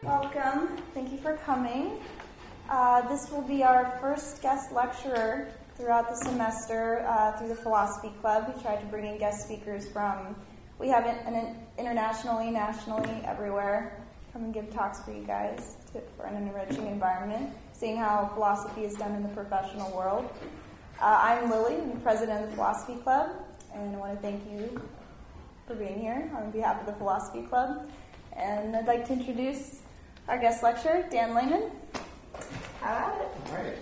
Welcome. Thank you for coming. This will be our first guest lecturer throughout the semester through the Philosophy Club. We tried to bring in guest speakers we have an internationally, nationally, everywhere. Come and give talks for you guys for an enriching environment, seeing how philosophy is done in the professional world. I'm Lily, I'm the president of the Philosophy Club, and I want to thank you for being here on behalf of the Philosophy Club. And I'd like to introduce our guest lecturer, Dan Layman. Have at it. All right.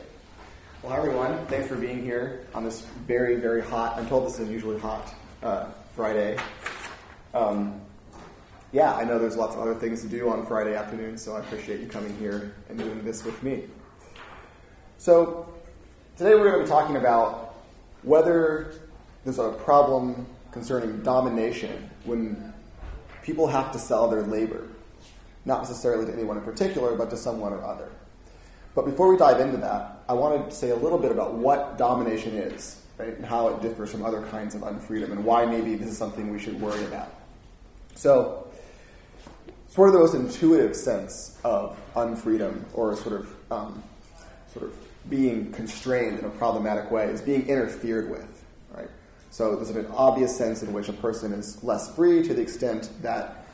Well, hi, everyone. Thanks for being here on this very, very hot, I'm told this is unusually hot, Friday. I know there's lots of other things to do on Friday afternoon, so I appreciate you coming here and doing this with me. So, today we're going to be talking about whether there's a problem concerning domination when people have to sell their labor, not necessarily to anyone in particular, but to someone or other. But before we dive into that, I want to say a little bit about what domination is, right, and how it differs from other kinds of unfreedom, and why maybe this is something we should worry about. So, sort of the most intuitive sense of unfreedom, or sort of being constrained in a problematic way, is being interfered with, right? So there's an obvious sense in which a person is less free to the extent that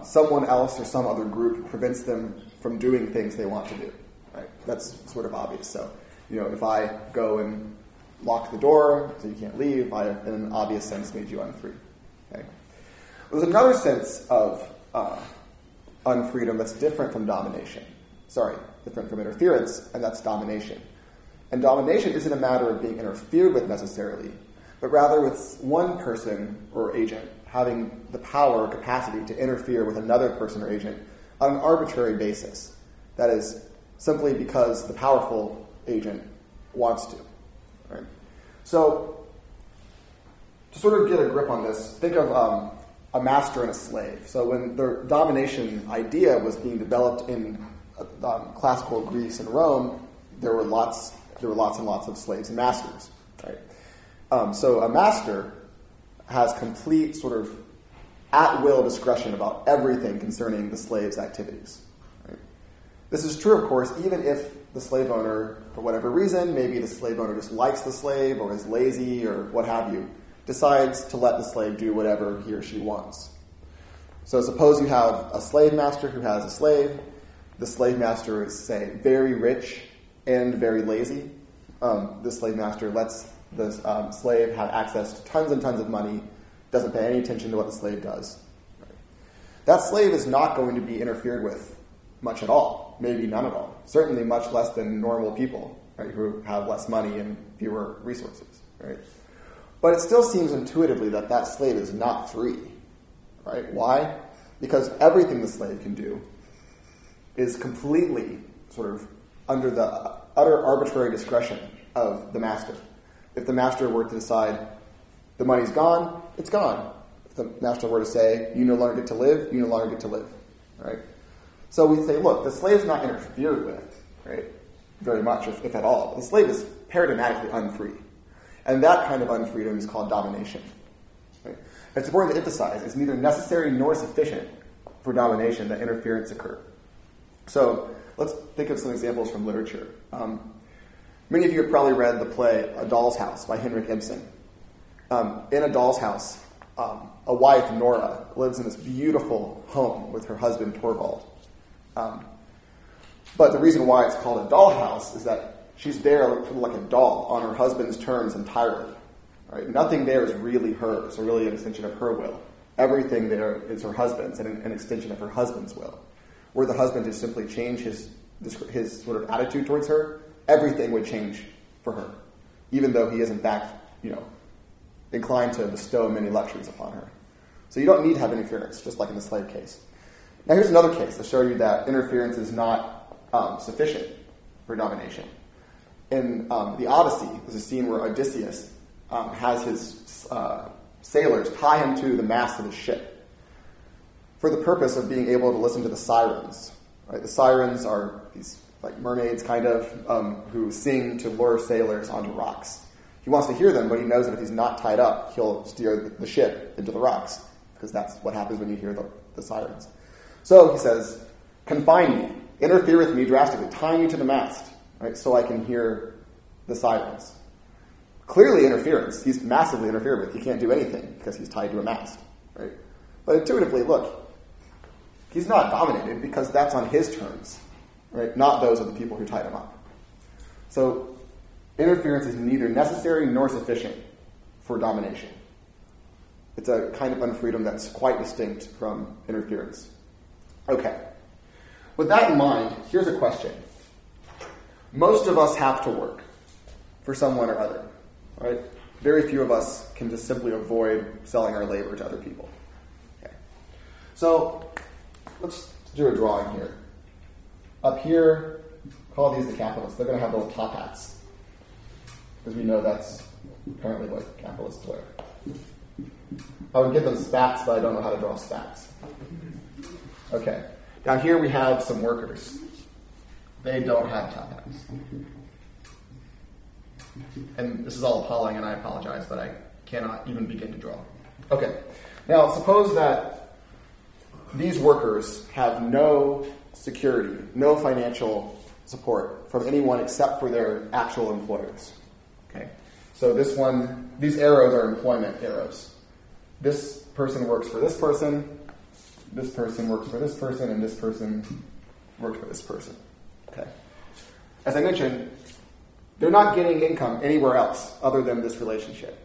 someone else or some other group prevents them from doing things they want to do, right? That's sort of obvious. So, if I go and lock the door so you can't leave, I have, in an obvious sense, made you unfree. Okay? There's another sense of unfreedom that's different from domination. Different from interference, and that's domination. And domination isn't a matter of being interfered with necessarily, but rather with one person or agent having the power or capacity to interfere with another person or agent on an arbitrary basis. That is, simply because the powerful agent wants to. Right? So, to sort of get a grip on this, think of a master and a slave. So when the domination idea was being developed in classical Greece and Rome, there were lots and lots of slaves and masters. Right? So a master has complete sort of at-will discretion about everything concerning the slave's activities. Right? This is true, of course, even if the slave owner, for whatever reason, maybe the slave owner just likes the slave or is lazy or what have you, decides to let the slave do whatever he or she wants. So suppose you have a slave master who has a slave. The slave master is, say, very rich and very lazy. The slave master lets the slave have access to tons and tons of money, doesn't pay any attention to what the slave does. Right? That slave is not going to be interfered with much at all, maybe none at all. Certainly much less than normal people, right, who have less money and fewer resources. Right? But it still seems intuitively that that slave is not free. Right? Why? Because everything the slave can do is completely sort of under the utter arbitrary discretion of the master. If the master were to decide the money's gone, it's gone. If the master were to say, you no longer get to live, you no longer get to live. Right? So we say, look, the slave's not interfered with, right, very much, if at all. The slave is paradigmatically unfree. And that kind of unfreedom is called domination. Right? It's important to emphasize it's neither necessary nor sufficient for domination that interference occur. So let's think of some examples from literature. Many of you have probably read the play A Doll's House by Henrik Ibsen. In A Doll's House, a wife, Nora, lives in this beautiful home with her husband, Torvald. But the reason why it's called a dollhouse is that she's there like a doll on her husband's terms entirely. Right? Nothing there is really hers, or really an extension of her will. Everything there is her husband's and an extension of her husband's will. Were the husband to simply change his sort of attitude towards her, everything would change for her, even though he is in fact, inclined to bestow many luxuries upon her. So you don't need to have interference, just like in the slave case. Now here's another case to show you that interference is not sufficient for domination. In the Odyssey, there's a scene where Odysseus has his sailors tie him to the mast of his ship for the purpose of being able to listen to the sirens. Right? The sirens are these like mermaids, kind of, who sing to lure sailors onto rocks. He wants to hear them, but he knows that if he's not tied up, he'll steer the ship into the rocks, because that's what happens when you hear the sirens. So he says, confine me, interfere with me drastically, tie me to the mast, right, so I can hear the sirens. Clearly interference. He's massively interfered with. He can't do anything because he's tied to a mast, right? But intuitively, look, he's not dominated because that's on his terms, right? Not those of the people who tied him up. So interference is neither necessary nor sufficient for domination. It's a kind of unfreedom that's quite distinct from interference. Okay. With that in mind, here's a question. Most of us have to work for someone or other, right? Very few of us can just simply avoid selling our labor to other people. Okay. So let's do a drawing here. Up here, call these the capitalists. They're going to have little top hats, because we know that's apparently what capitalists wear. I would give them spats, but I don't know how to draw spats. Okay. Down here we have some workers. They don't have top hats. And this is all appalling, and I apologize, but I cannot even begin to draw. Okay. Now, suppose that these workers have no security, no financial support from anyone except for their actual employers. Okay. So these arrows are employment arrows. This person works for this person works for this person, and this person works for this person. Okay. As I mentioned, they're not getting income anywhere else other than this relationship.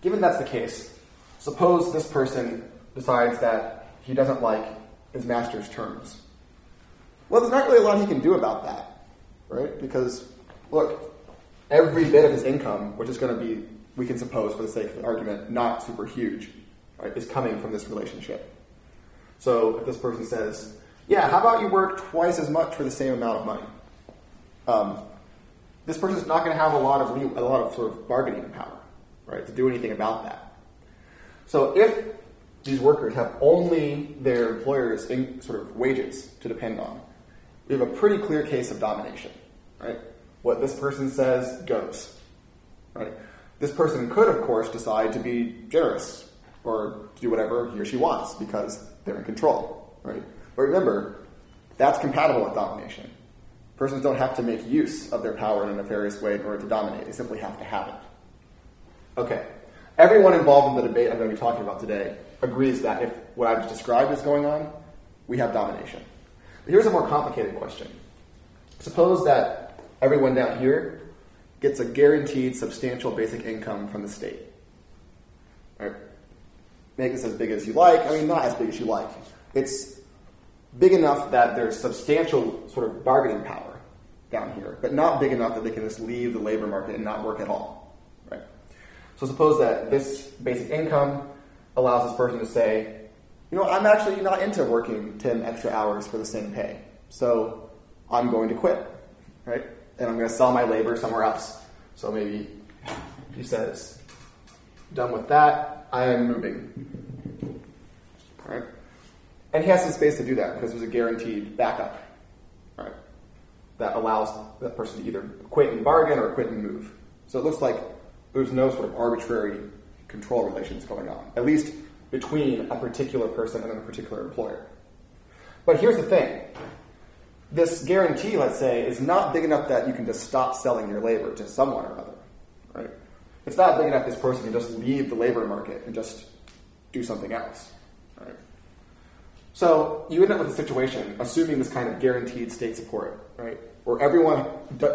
Given that's the case, suppose this person decides that he doesn't like his master's terms. Well, there's not really a lot he can do about that, right? Because, look, every bit of his income, which is going to be, we can suppose for the sake of the argument, not super huge, right, is coming from this relationship. So if this person says, yeah, how about you work twice as much for the same amount of money? This person's not going to have a lot of sort of bargaining power, right, to do anything about that. So if these workers have only their employer's sort of wages to depend on, we have a pretty clear case of domination, right? What this person says goes, right? This person could, of course, decide to be generous or to do whatever he or she wants because they're in control, right? But remember, that's compatible with domination. Persons don't have to make use of their power in a nefarious way in order to dominate. They simply have to have it. Okay. Everyone involved in the debate I'm going to be talking about today agrees that if what I've just described is going on, we have domination. But here's a more complicated question. Suppose that everyone down here gets a guaranteed substantial basic income from the state. Right? Make this as big as you like. I mean, not as big as you like. It's big enough that there's substantial sort of bargaining power down here, but not big enough that they can just leave the labor market and not work at all. Right? So suppose that this basic income allows this person to say, you know, I'm actually not into working 10 extra hours for the same pay, so I'm going to quit, right? And I'm going to sell my labor somewhere else. So maybe he says, done with that, I am moving. Right? And he has some space to do that because there's a guaranteed backup, right? That allows that person to either quit and bargain or quit and move. So it looks like there's no sort of arbitrary control relations going on, at least between a particular person and a particular employer. But here's the thing. This guarantee, let's say, is not big enough that you can just stop selling your labor to someone or other, right? It's not big enough this person can just leave the labor market and just do something else, right? So you end up with a situation, assuming this kind of guaranteed state support, right, where everyone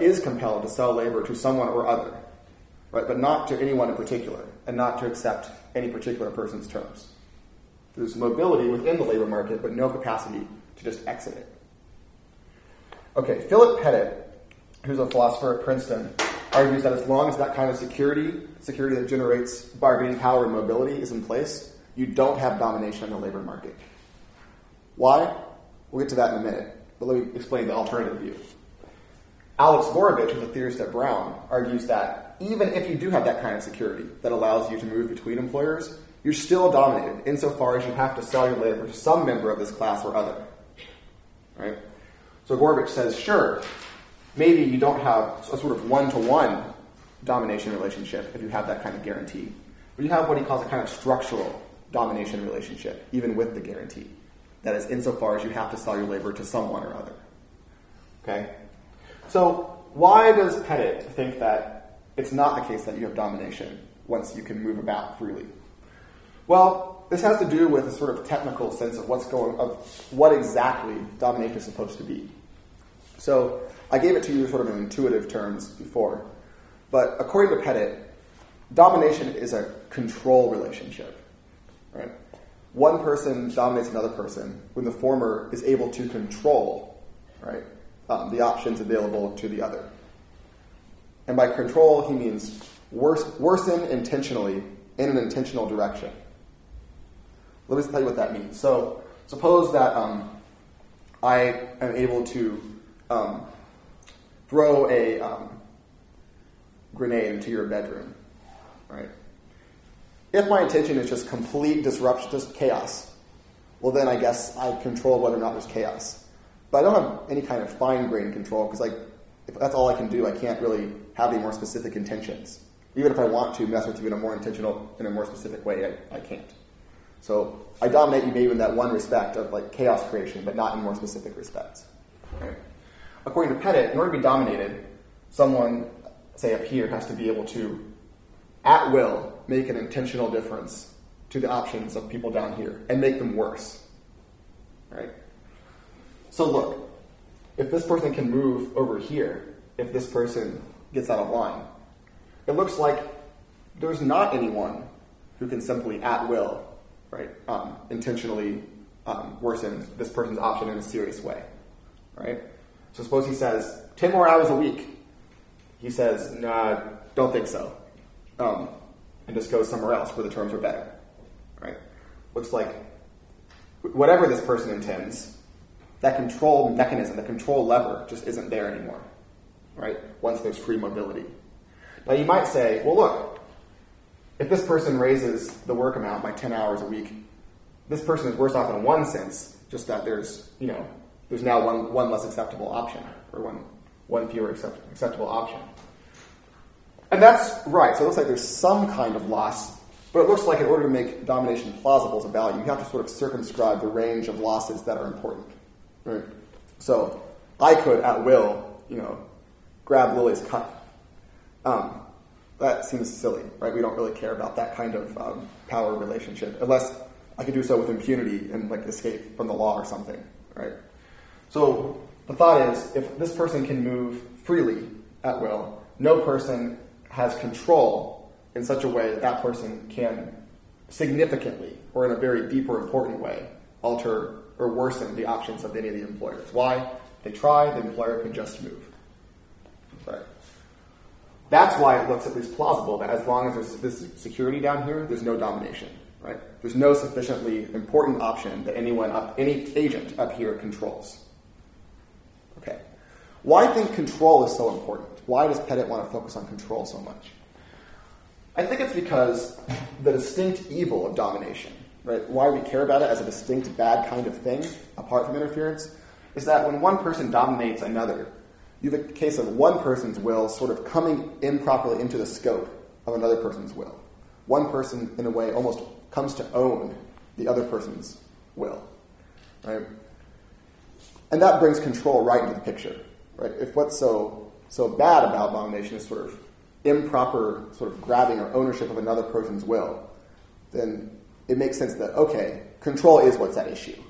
is compelled to sell labor to someone or other, right, but not to anyone in particular, and not to accept any particular person's terms. There's mobility within the labor market, but no capacity to just exit it. Okay, Philip Pettit, who's a philosopher at Princeton, argues that as long as that kind of security that generates bargaining power and mobility is in place, you don't have domination in the labor market. Why? We'll get to that in a minute, but let me explain the alternative view. Alex Gorovich, who's a theorist at Brown, argues that even if you do have that kind of security that allows you to move between employers, you're still dominated insofar as you have to sell your labor to some member of this class or other. Right? So Gorovich says, sure, maybe you don't have a sort of one-to-one domination relationship if you have that kind of guarantee. But you have what he calls a kind of structural domination relationship, even with the guarantee. That is, insofar as you have to sell your labor to someone or other. Okay? So why does Pettit think that it's not the case that you have domination once you can move about freely? Well, this has to do with a sort of technical sense of what exactly domination is supposed to be. So I gave it to you sort of in intuitive terms before, but according to Pettit, domination is a control relationship, right? One person dominates another person when the former is able to control, right, the options available to the other. And by control, he means worsen intentionally in an intentional direction. Let me tell you what that means. So suppose that I am able to throw a grenade into your bedroom, right? If my intention is just complete disruption, just chaos, well then I guess I control whether or not there's chaos. But I don't have any kind of fine-grained control because if that's all I can do, I can't really have any more specific intentions. Even if I want to mess with you in a more specific way, I can't. So I dominate you maybe in that one respect of chaos creation, but not in more specific respects. Right? According to Pettit, in order to be dominated, someone, say up here, has to be able to, at will, make an intentional difference to the options of people down here and make them worse. Right? So look, if this person can move over here, if this person gets out of line, it looks like there's not anyone who can simply, at will, right, intentionally worsen this person's option in a serious way. Right? So suppose he says, 10 more hours a week. He says, nah, don't think so. And just goes somewhere else where the terms are better. Right? Looks like whatever this person intends, that control mechanism, the control lever, just isn't there anymore. Right? Once there's free mobility. Now you might say, well look, if this person raises the work amount by 10 hours a week, this person is worse off in one sense, just that there's now one less acceptable option, or one fewer acceptable option. And that's right. So it looks like there's some kind of loss, but it looks like in order to make domination plausible as a value, you have to sort of circumscribe the range of losses that are important. Right? So I could, at will, grab Lily's cup. That seems silly, right? We don't really care about that kind of power relationship, unless I could do so with impunity and escape from the law or something, right? So the thought is, if this person can move freely at will, no person has control in such a way that that person can significantly, or in a very deep or important way, alter or worsen the options of any of the employers. Why? If they try, the employer can just move. Right? That's why it looks at least plausible that as long as there's this security down here, there's no domination. Right? There's no sufficiently important option that any agent up here controls. Okay. Why think control is so important? Why does Pettit want to focus on control so much? I think it's because the distinct evil of domination, right? Why we care about it as a distinct bad kind of thing, apart from interference, is that when one person dominates another, you have a case of one person's will sort of coming improperly into the scope of another person's will. One person, in a way, almost comes to own the other person's will, right? And that brings control right into the picture, right? If what's so bad about domination is sort of improper sort of grabbing or ownership of another person's will, then it makes sense that, okay, control is what's at issue,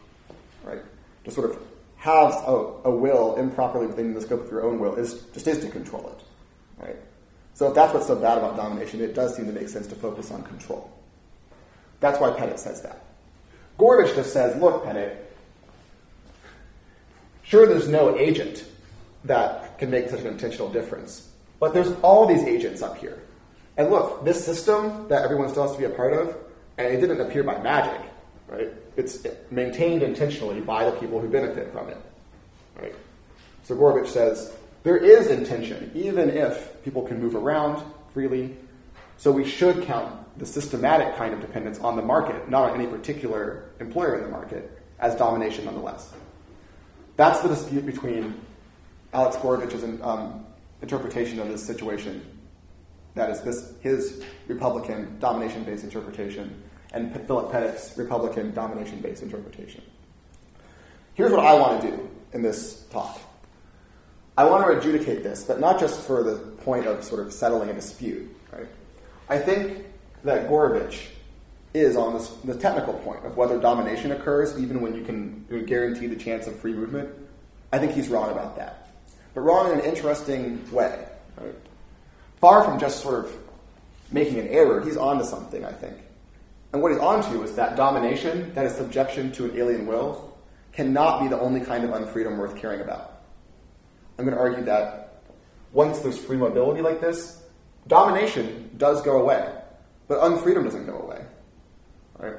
right? To sort of have a will improperly within the scope of your own will is to control it, right? So if that's what's so bad about domination, it does seem to make sense to focus on control. That's why Pettit says that. Gorbich just says, look, Pettit, sure there's no agent that can make such an intentional difference, but there's all these agents up here. And look, this system that everyone still has to be a part of, and it didn't appear by magic, right? It's maintained intentionally by the people who benefit from it, right? So Gorbich says, there is intention, even if people can move around freely, so we should count the systematic kind of dependence on the market, not on any particular employer in the market, as domination nonetheless. That's the dispute between Alex Gorbich's interpretation of this situation, that is his Republican domination-based interpretation, and Philip Pettit's Republican domination-based interpretation. here's what I want to do in this talk. I want to adjudicate this, but not just for the point of sort of settling a dispute. Right? I think that Gorovitch is on the technical point of whether domination occurs even when you can guarantee the chance of free movement. I think he's wrong about that. But wrong in an interesting way. Right? Far from just sort of making an error, he's onto something, I think. And what he's onto is that domination, that is subjection to an alien will, cannot be the only kind of unfreedom worth caring about. I'm going to argue that once there's free mobility like this, domination does go away, but unfreedom doesn't go away. Right?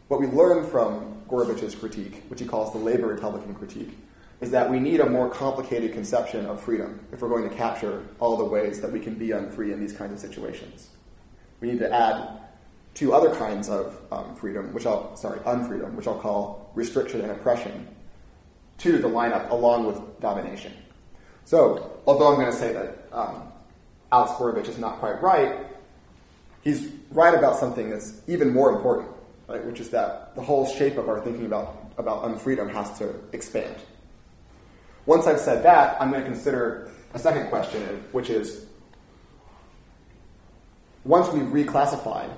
What we learn from Gorovitch's critique, which he calls the labor Republican critique, is that we need a more complicated conception of freedom if we're going to capture all the ways that we can be unfree in these kinds of situations. We need to add two other kinds of unfreedom, which I'll call restriction and oppression, to the lineup along with domination. So, although I'm going to say that Alex Gorovitch is not quite right, he's right about something that's even more important, right? Which is that the whole shape of our thinking about unfreedom has to expand. Once I've said that, I'm going to consider a second question, which is, once we've reclassified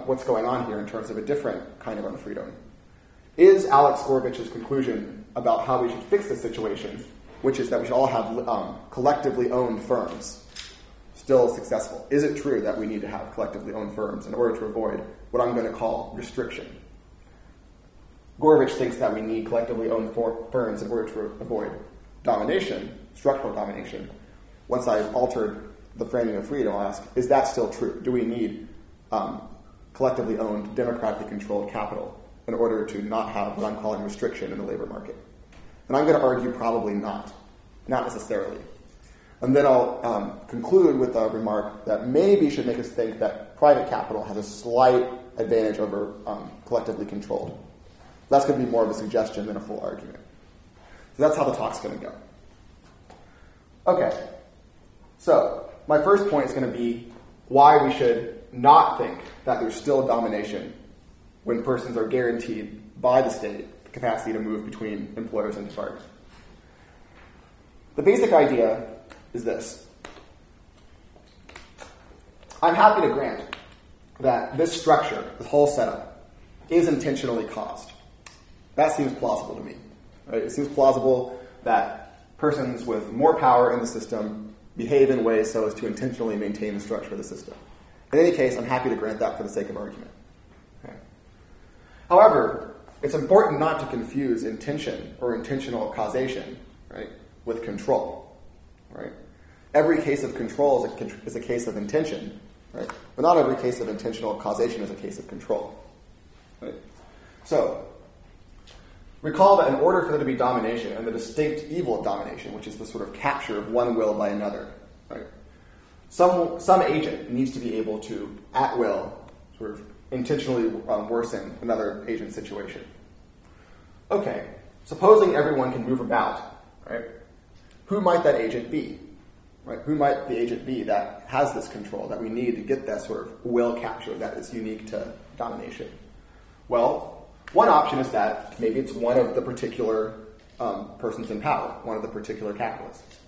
what's going on here in terms of a different kind of unfreedom, is Alex Gorovitch's conclusion about how we should fix the situation, which is that we should all have collectively owned firms, still successful? Is it true that we need to have collectively owned firms in order to avoid what I'm going to call restriction? Gorovitch thinks that we need collectively owned firms in order to avoid domination, structural domination. Once I've altered the framing of freedom, I'll ask, is that still true? Do we need collectively owned, democratically controlled capital in order to not have what I'm calling restriction in the labor market? And I'm going to argue probably not necessarily. And then I'll conclude with a remark that maybe should make us think that private capital has a slight advantage over collectively controlled. That's going to be more of a suggestion than a full argument. So that's how the talk's going to go. Okay, so my first point is going to be why we should not think that there's still domination when persons are guaranteed by the state the capacity to move between employers and departments. The basic idea is this. I'm happy to grant that this structure, this whole setup, is intentionally caused. That seems plausible to me. Right? It seems plausible that persons with more power in the system behave in ways so as to intentionally maintain the structure of the system. In any case, I'm happy to grant that for the sake of argument. Okay. However, it's important not to confuse intention or intentional causation, right, with control. Right? Every case of control is a case of intention, right? But not every case of intentional causation is a case of control. Right? So, recall that in order for there to be domination and the distinct evil of domination, which is the sort of capture of one will by another, right? Some agent needs to be able to, at will, sort of intentionally worsen another agent's situation. Okay, supposing everyone can move about, right? Who might that agent be? Right? Who might the agent be that has this control that we need to get that sort of will capture that is unique to domination? Well, one option is that maybe it's one of the particular persons in power, one of the particular capitalists.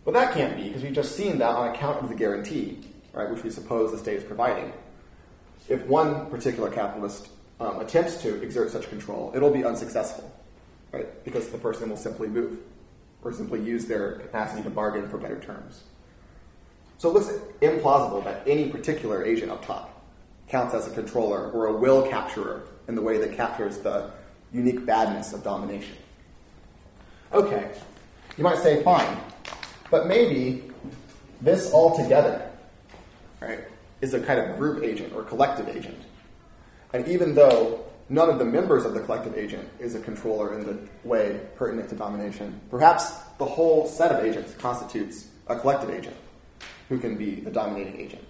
But that can't be, because we've just seen that on account of the guarantee, right, which we suppose the state is providing. If one particular capitalist attempts to exert such control, it'll be unsuccessful, right, because the person will simply move or simply use their capacity to bargain for better terms. So it looks implausible that any particular agent up top counts as a controller or a will capturer in the way that captures the unique badness of domination. Okay, you might say, fine, but maybe this altogether, right, is a kind of group agent or collective agent. And even though none of the members of the collective agent is a controller in the way pertinent to domination, perhaps the whole set of agents constitutes a collective agent who can be the dominating agent.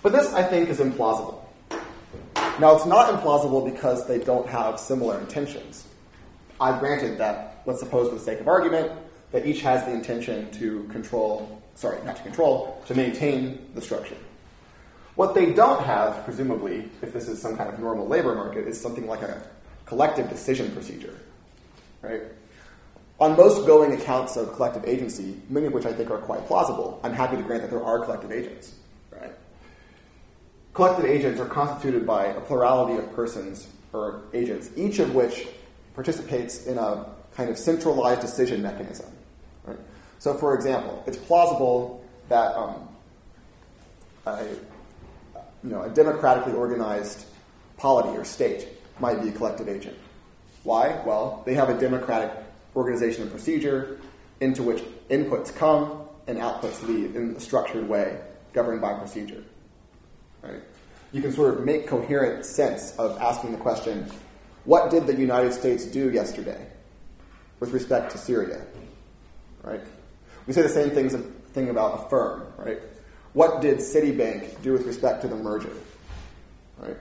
But this, I think, is implausible. Now, it's not implausible because they don't have similar intentions. I've granted that, let's suppose for the sake of argument, that each has the intention to to maintain the structure. What they don't have, presumably, if this is some kind of normal labor market, is something like a collective decision procedure. right? On most going accounts of collective agency, many of which I think are quite plausible, I'm happy to grant that there are collective agents, right? Collective agents are constituted by a plurality of persons or agents, each of which participates in a kind of centralized decision mechanism, right? So, for example, it's plausible that a democratically organized polity or state might be a collective agent. Why? Well, they have a democratic organization and procedure into which inputs come and outputs leave in a structured way governed by procedure. Right? You can sort of make coherent sense of asking the question, what did the United States do yesterday with respect to Syria? Right? We say the same thing about a firm, right? What did Citibank do with respect to the merger? Right?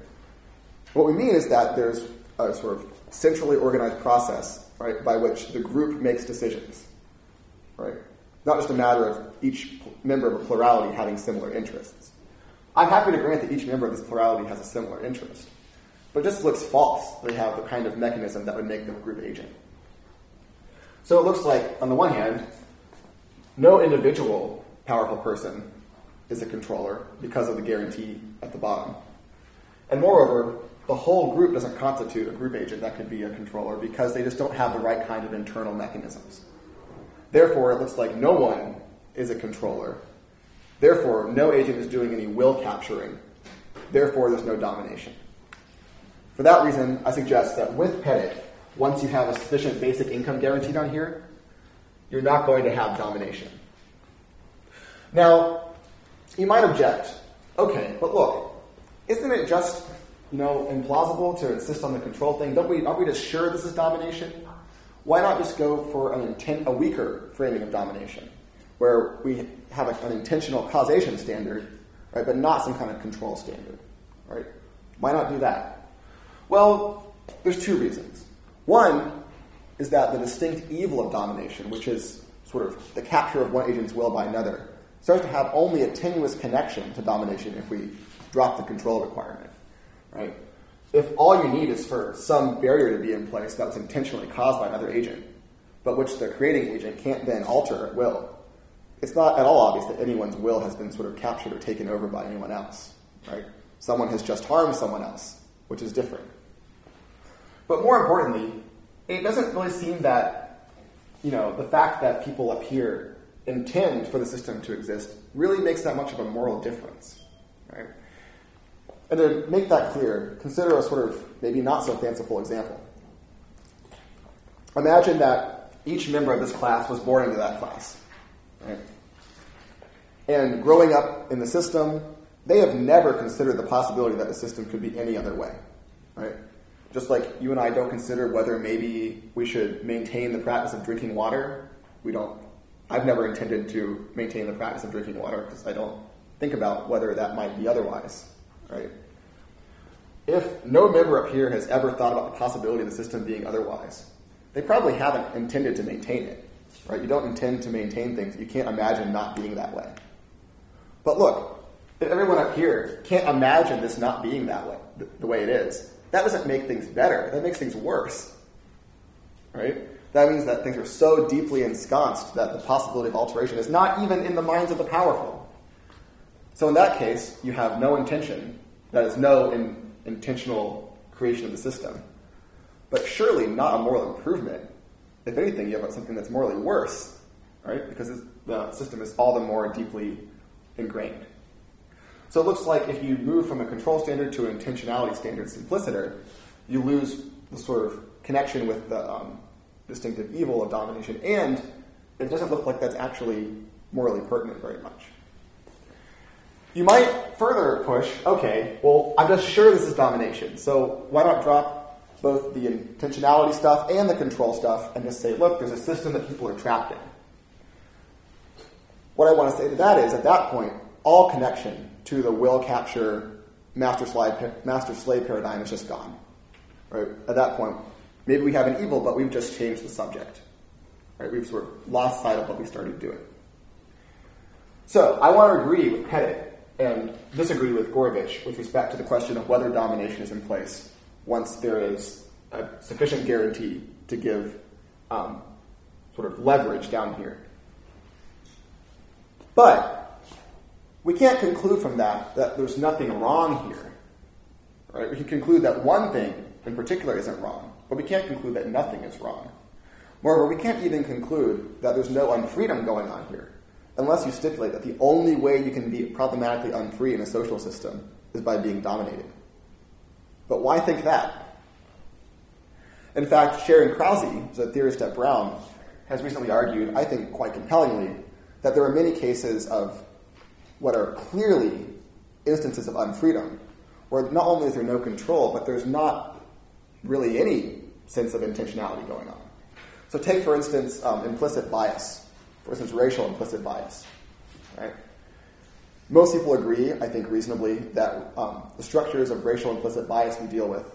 What we mean is that there's a sort of centrally organized process, right, by which the group makes decisions, right? Not just a matter of each member of a plurality having similar interests. I'm happy to grant that each member of this plurality has a similar interest, but it just looks false that they have the kind of mechanism that would make them a group agent. So it looks like, on the one hand, no individual powerful person is a controller because of the guarantee at the bottom. And moreover, the whole group doesn't constitute a group agent that could be a controller because they just don't have the right kind of internal mechanisms. Therefore, it looks like no one is a controller. Therefore, no agent is doing any will capturing. Therefore, there's no domination. For that reason, I suggest that with PEDIC, once you have a sufficient basic income guarantee down here, you're not going to have domination. Now, you might object, okay, but look, isn't it just implausible to insist on the control thing? Aren't we just sure this is domination? Why not just go for a weaker framing of domination, where we have an intentional causation standard, right, but not some kind of control standard, right? Why not do that? Well, there's two reasons. One is that the distinct evil of domination, which is sort of the capture of one agent's will by another, starts to have only a tenuous connection to domination if we drop the control requirement. Right? If all you need is for some barrier to be in place that was intentionally caused by another agent, but which the creating agent can't then alter at will, it's not at all obvious that anyone's will has been sort of captured or taken over by anyone else. Right? Someone has just harmed someone else, which is different. But more importantly, it doesn't really seem that, the fact that people up here intend for the system to exist really makes that much of a moral difference. Right? And to make that clear, consider a sort of maybe not so fanciful example. Imagine that each member of this class was born into that class. Right? And growing up in the system, they have never considered the possibility that the system could be any other way. Right? Just like you and I don't consider whether maybe we should maintain the practice of drinking water. I've never intended to maintain the practice of drinking water because I don't think about whether that might be otherwise. Right? If no member up here has ever thought about the possibility of the system being otherwise, they probably haven't intended to maintain it. Right? You don't intend to maintain things you can't imagine not being that way. But look, if everyone up here can't imagine this not being that way, the way it is, that doesn't make things better. That makes things worse. Right? That means that things are so deeply ensconced that the possibility of alteration is not even in the minds of the powerful. So in that case, you have no intention, that is no intentional creation of the system, but surely not a moral improvement. If anything, you have something that's morally worse, right? Because the system is all the more deeply ingrained. So it looks like if you move from a control standard to an intentionality standard simpliciter, you lose the sort of connection with the distinctive evil of domination, and it doesn't look like that's actually morally pertinent very much. You might further push, okay, well, I'm just sure this is domination, so why not drop both the intentionality stuff and the control stuff and just say, look, there's a system that people are trapped in. What I want to say to that is, at that point, all connection to the will capture master-slave paradigm is just gone. Right? At that point, maybe we have an evil, but we've just changed the subject. Right? We've sort of lost sight of what we started doing. So I want to agree with Pettit and disagree with Gorovitch with respect to the question of whether domination is in place once there is a sufficient guarantee to give sort of leverage down here. But we can't conclude from that there's nothing wrong here. Right? We can conclude that one thing in particular isn't wrong, but we can't conclude that nothing is wrong. Moreover, we can't even conclude that there's no unfreedom going on here, unless you stipulate that the only way you can be problematically unfree in a social system is by being dominated. But why think that? In fact, Sharon Krause, who's a theorist at Brown, has recently argued, I think quite compellingly, that there are many cases of what are clearly instances of unfreedom, where not only is there no control, but there's not really any sense of intentionality going on. So take, for instance, implicit bias. For instance, racial implicit bias. Right? Most people agree, I think reasonably, that the structures of racial implicit bias we deal with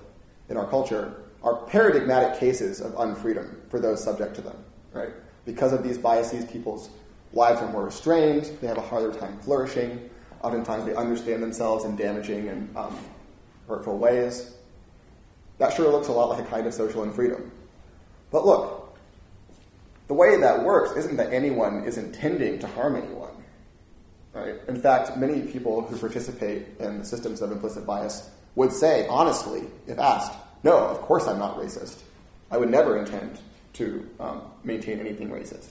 in our culture are paradigmatic cases of unfreedom for those subject to them. Right? Because of these biases, people's lives are more restrained, they have a harder time flourishing, oftentimes they understand themselves in damaging and hurtful ways. That sure looks a lot like a kind of social unfreedom. But look, the way that works isn't that anyone is intending to harm anyone. Right? In fact, many people who participate in the systems of implicit bias would say, honestly, if asked, no, of course I'm not racist. I would never intend to maintain anything racist.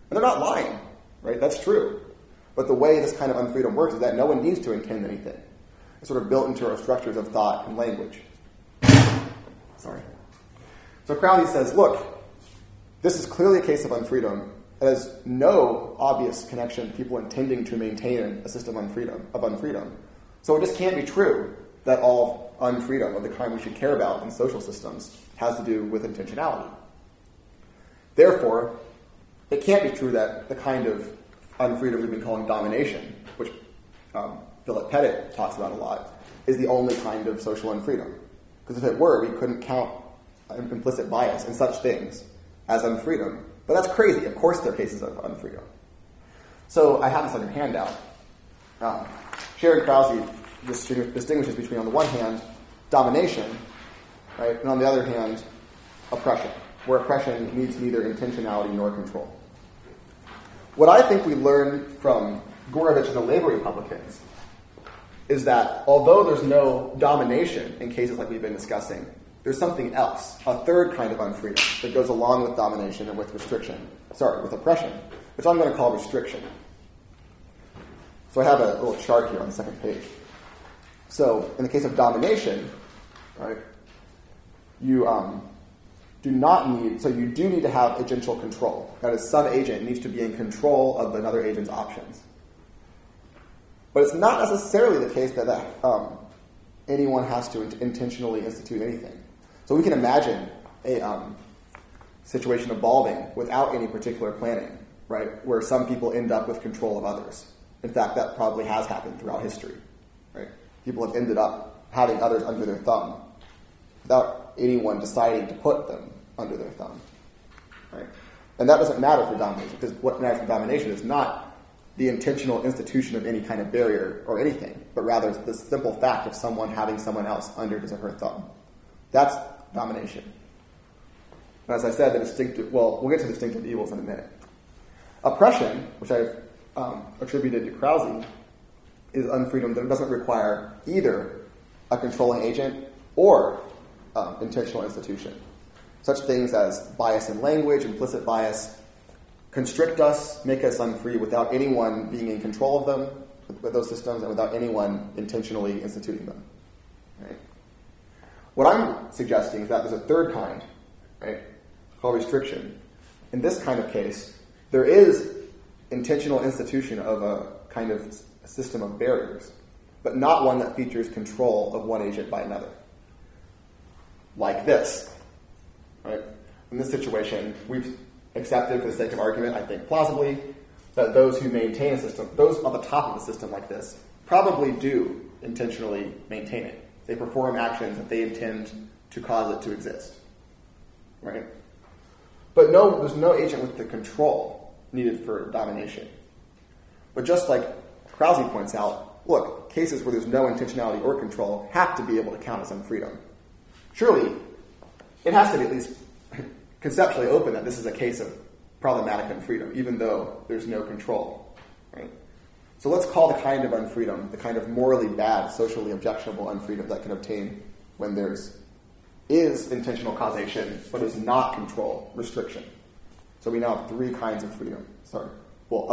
And they're not lying, right? That's true. But the way this kind of unfreedom works is that no one needs to intend anything. It's sort of built into our structures of thought and language. Sorry. So Crowley says, look, this is clearly a case of unfreedom. It has no obvious connection to people intending to maintain a system of unfreedom. So it just can't be true that all unfreedom of the kind we should care about in social systems has to do with intentionality. Therefore, it can't be true that the kind of unfreedom we've been calling domination, which Philip Pettit talks about a lot, is the only kind of social unfreedom. Because if it were, we couldn't count implicit bias and such things as unfreedom. But that's crazy. Of course there are cases of unfreedom. So I have this on your handout. Sharon Krause distinguishes between, on the one hand, domination, right, and on the other hand, oppression, where oppression needs neither intentionality nor control. What I think we learn from Gorovitch and the labor Republicans is that although there's no domination in cases like we've been discussing, there's something else, a third kind of unfreedom that goes along with domination and with with oppression, which I'm going to call restriction. So I have a little chart here on the second page. So in the case of domination, right, you do need to have agential control. That is, some agent needs to be in control of another agent's options. But it's not necessarily the case that anyone has to intentionally institute anything. So we can imagine a situation evolving without any particular planning, right, where some people end up with control of others. In fact, that probably has happened throughout history. Right? People have ended up having others under their thumb without anyone deciding to put them under their thumb. Right? And that doesn't matter for domination, because what matters for domination is not the intentional institution of any kind of barrier or anything, but rather the simple fact of someone having someone else under his or her thumb. That's domination. And as I said, we'll get to distinctive evils in a minute. Oppression, which I've attributed to Krause, is unfreedom that doesn't require either a controlling agent or intentional institution. Such things as bias in language, implicit bias, constrict us, make us unfree without anyone being in control of them, with those systems, and without anyone intentionally instituting them. Right? What I'm suggesting is that there's a third kind, right, called restriction. In this kind of case, there is intentional institution of a kind of system of barriers, but not one that features control of one agent by another. Like this. Right? In this situation, we've accepted, for the sake of argument, I think plausibly, that those who maintain a system, those on the top of a system like this, probably do intentionally maintain it. They perform actions that they intend to cause it to exist. Right? But there's no agent with the control needed for domination. But just like Krause points out, look, cases where there's no intentionality or control have to be able to count as unfreedom. Surely, it has to be at least conceptually open that this is a case of problematic unfreedom, even though there's no control, right? So let's call the kind of unfreedom, the kind of morally bad, socially objectionable unfreedom that can obtain when is intentional causation, but is not control, restriction. So we now have three kinds of of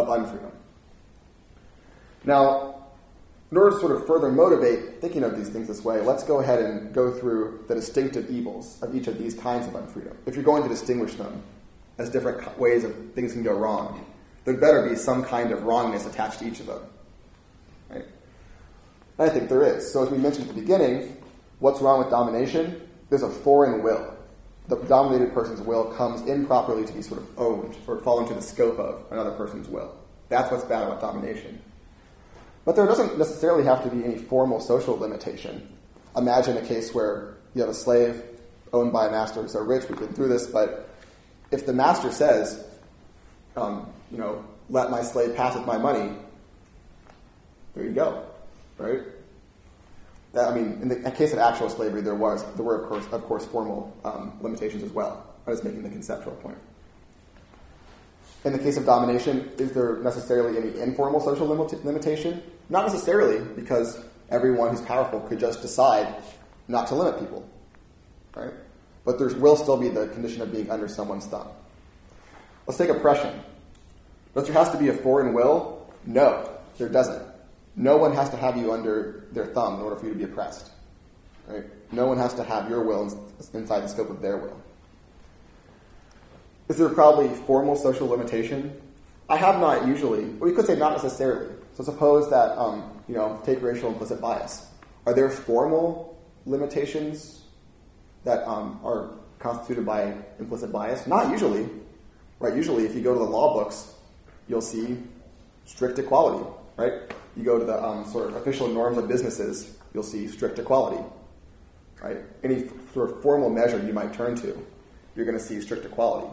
unfreedom. Now, in order to sort of further motivate thinking of these things this way, let's go ahead and go through the distinctive evils of each of these kinds of unfreedom. If you're going to distinguish them as different ways of things can go wrong, there better be some kind of wrongness attached to each of them. Right? And I think there is. So as we mentioned at the beginning, what's wrong with domination? There's a foreign will. The dominated person's will comes improperly to be sort of owned or fall into the scope of another person's will. That's what's bad about domination. But there doesn't necessarily have to be any formal social limitation. Imagine a case where you have a slave owned by a master who's so rich, we've been through this, but if the master says, let my slave pass with my money, there you go, right? In the case of actual slavery, there were of course formal limitations as well. I was making the conceptual point. In the case of domination, is there necessarily any informal social limitation? Not necessarily, because everyone who's powerful could just decide not to limit people, right? But there will still be the condition of being under someone's thumb. Let's take oppression. Does there has to be a foreign will? No, there doesn't. No one has to have you under their thumb in order for you to be oppressed, right? No one has to have your will inside the scope of their will. Is there probably formal social limitation? I have not usually. Well, you could say not necessarily. So suppose that, take racial implicit bias. Are there formal limitations that are constituted by implicit bias? Not usually. Right? Usually, if you go to the law books, you'll see strict equality. Right? You go to the sort of official norms of businesses, you'll see strict equality. Right? Any sort of formal measure you might turn to, you're going to see strict equality.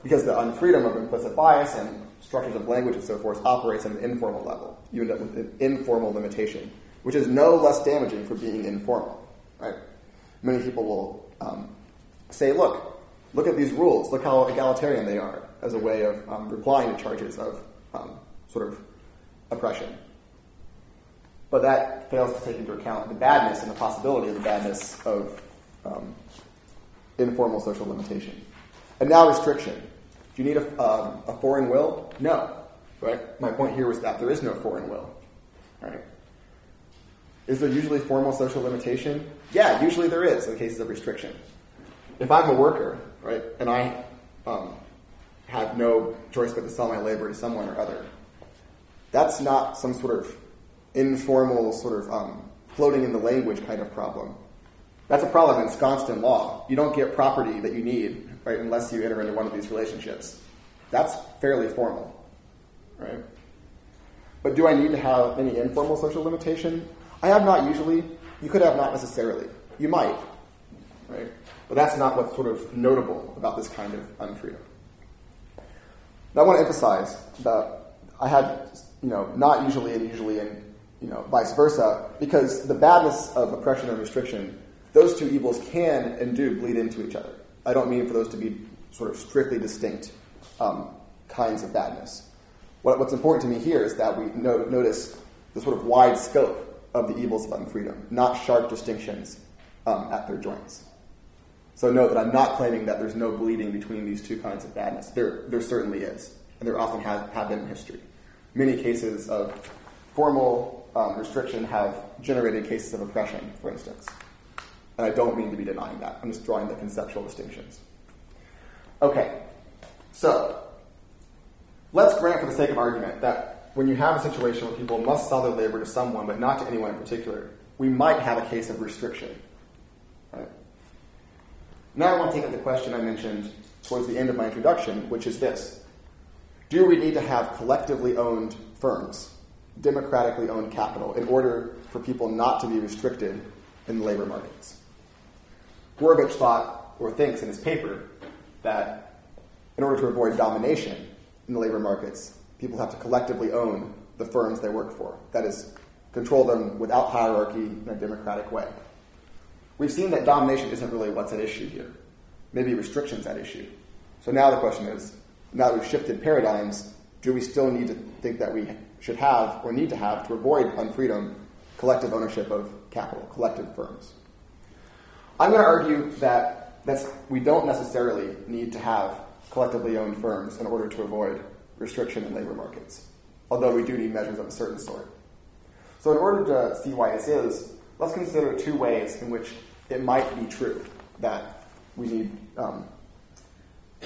Because the unfreedom of implicit bias and structures of language and so forth operates at an informal level. You end up with an informal limitation, which is no less damaging for being informal. Right? Many people will say, look at these rules, look how egalitarian they are, as a way of replying to charges of sort of oppression. But that fails to take into account the badness and the possibility of the badness of informal social limitation. And now restriction. Do you need a foreign will? No. Right? My point here was that there is no foreign will. Right? Is there usually formal social limitation? Yeah, usually there is in cases of restriction. If I'm a worker, right, and I have no choice but to sell my labor to someone or other, that's not some sort of informal floating in the language kind of problem. That's a problem ensconced in law. You don't get property that you need, right, unless you enter into one of these relationships. That's fairly formal, right? But do I need to have any informal social limitation? I have not usually. You could have not necessarily. You might, right? But that's not what's sort of notable about this kind of unfreedom. Now I want to emphasize that I had, not usually and usually and, vice versa, because the badness of oppression and restriction, those two evils can and do bleed into each other. I don't mean for those to be sort of strictly distinct kinds of badness. What's important to me here is that we notice the sort of wide scope of the evils of unfreedom, not sharp distinctions at their joints. So note that I'm not claiming that there's no bleeding between these two kinds of badness. There certainly is, and there often have been in history. Many cases of formal restriction have generated cases of oppression, for instance. And I don't mean to be denying that. I'm just drawing the conceptual distinctions. Okay, so let's grant for the sake of argument that when you have a situation where people must sell their labor to someone but not to anyone in particular, we might have a case of restriction. Right? Now I want to take up the question I mentioned towards the end of my introduction, which is this. Do we need to have collectively owned firms, democratically owned capital, in order for people not to be restricted in the labor markets? Gorbich thought, or thinks in his paper, that in order to avoid domination in the labor markets, people have to collectively own the firms they work for. That is, control them without hierarchy in a democratic way. We've seen that domination isn't really what's at issue here. maybe restrictions at issue. So now the question is, now that we've shifted paradigms, do we still need to think that we should have or need to have, to avoid unfreedom, collective ownership of capital, collective firms? I'm going to argue that we don't necessarily need to have collectively owned firms in order to avoid restriction in labor markets, although we do need measures of a certain sort. So in order to see why this is, let's consider two ways in which it might be true that we need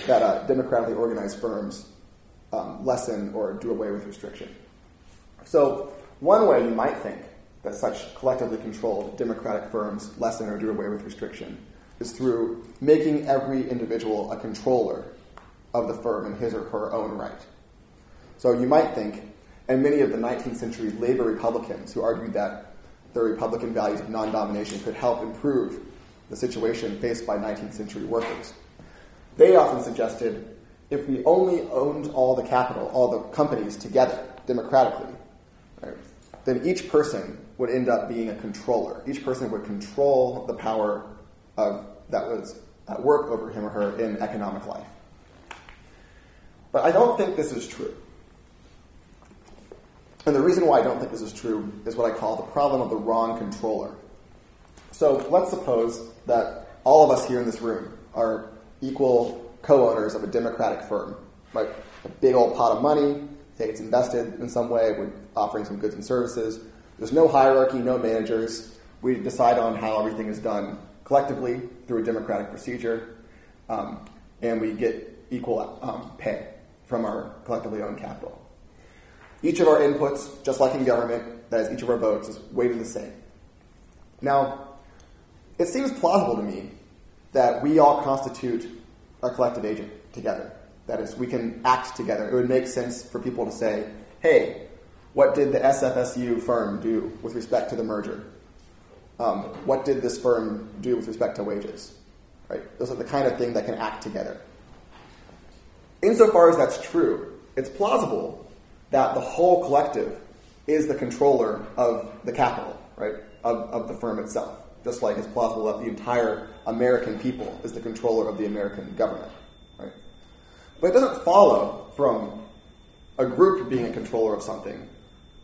democratically organized firms lessen or do away with restriction. So one way you might think that such collectively controlled democratic firms lessen or do away with restriction is through making every individual a controller of the firm in his or her own right. So you might think, and many of the 19th century labor Republicans who argued that the Republican values of non-domination could help improve the situation faced by 19th century workers, they often suggested if we only owned all the capital, all the companies together, democratically, right, then each person would end up being a controller. Each person would control the power that was at work over him or her in economic life. But I don't think this is true. And the reason why I don't think this is true is what I call the problem of the wrong controller. So let's suppose that all of us here in this room are equal co-owners of a democratic firm, right? A big old pot of money, say it's invested in some way, we're offering some goods and services. There's no hierarchy, no managers. We decide on how everything is done collectively through a democratic procedure, and we get equal pay from our collectively owned capital. Each of our inputs, just like in government, that is, each of our votes, is weighted the same. Now, it seems plausible to me that we all constitute a collective agent together. That is, we can act together. It would make sense for people to say, hey, what did the SFSU firm do with respect to the merger? What did this firm do with respect to wages? Right? Those are the kind of thing that can act together. Insofar as that's true, it's plausible that the whole collective is the controller of the capital, right, of the firm itself, just like it's plausible that the entire American people is the controller of the American government, right? But it doesn't follow from a group being a controller of something,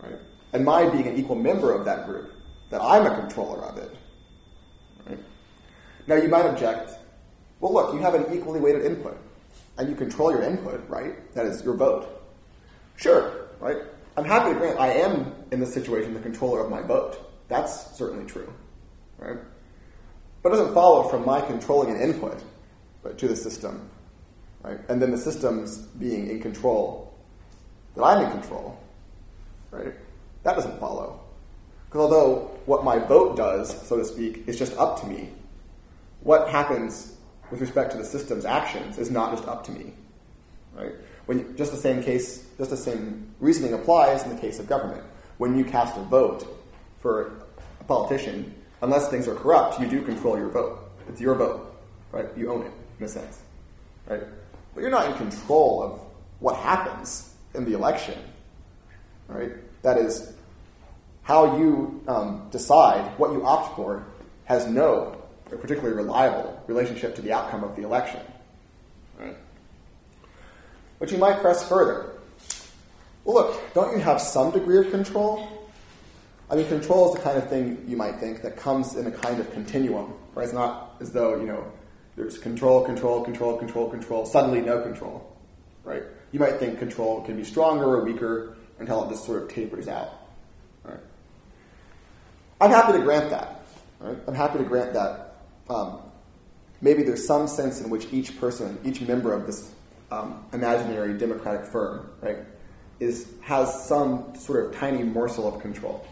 right, and my being an equal member of that group, that I'm a controller of it, right? Now you might object, well look, you have an equally weighted input, and you control your input, right? That is your vote. Sure, right? I'm happy to grant I am, in this situation, the controller of my vote. That's certainly true, right? But it doesn't follow from my controlling an input to the system, right? And then the system's being in control, that I'm in control, right? That doesn't follow. Because although what my vote does, so to speak, is just up to me, what happens with respect to the system's actions is not just up to me, right? Just the same reasoning applies in the case of government. When you cast a vote for a politician, unless things are corrupt, you do control your vote. It's your vote, right? You own it, in a sense, right? But you're not in control of what happens in the election, right? That is, how you decide, what you opt for, has no particularly reliable relationship to the outcome of the election, right? But you might press further. Well, look, don't you have some degree of control? I mean, control is the kind of thing you might think that comes in a kind of continuum, right? It's not as though, there's control, suddenly no control, right? You might think control can be stronger or weaker until it just sort of tapers out, right? I'm happy to grant that, right? I'm happy to grant that maybe there's some sense in which each person, each member of this imaginary democratic firm, right, has some sort of tiny morsel of control.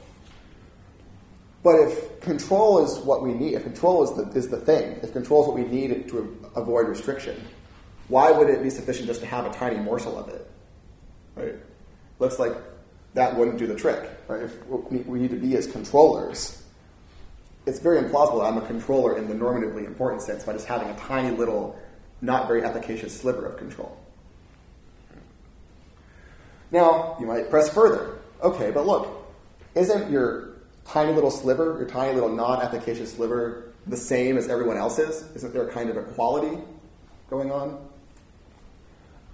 But if control is what we need, if control is the thing, if control is what we need to avoid restriction, why would it be sufficient just to have a tiny morsel of it? Right? Looks like that wouldn't do the trick. Right? If what we need to be as controllers, it's very implausible that I'm a controller in the normatively important sense by just having a tiny little, not very efficacious sliver of control. Now, you might press further. Okay, but look, isn't your tiny little sliver, your tiny little non-efficacious sliver, the same as everyone else's? Isn't there a kind of equality going on.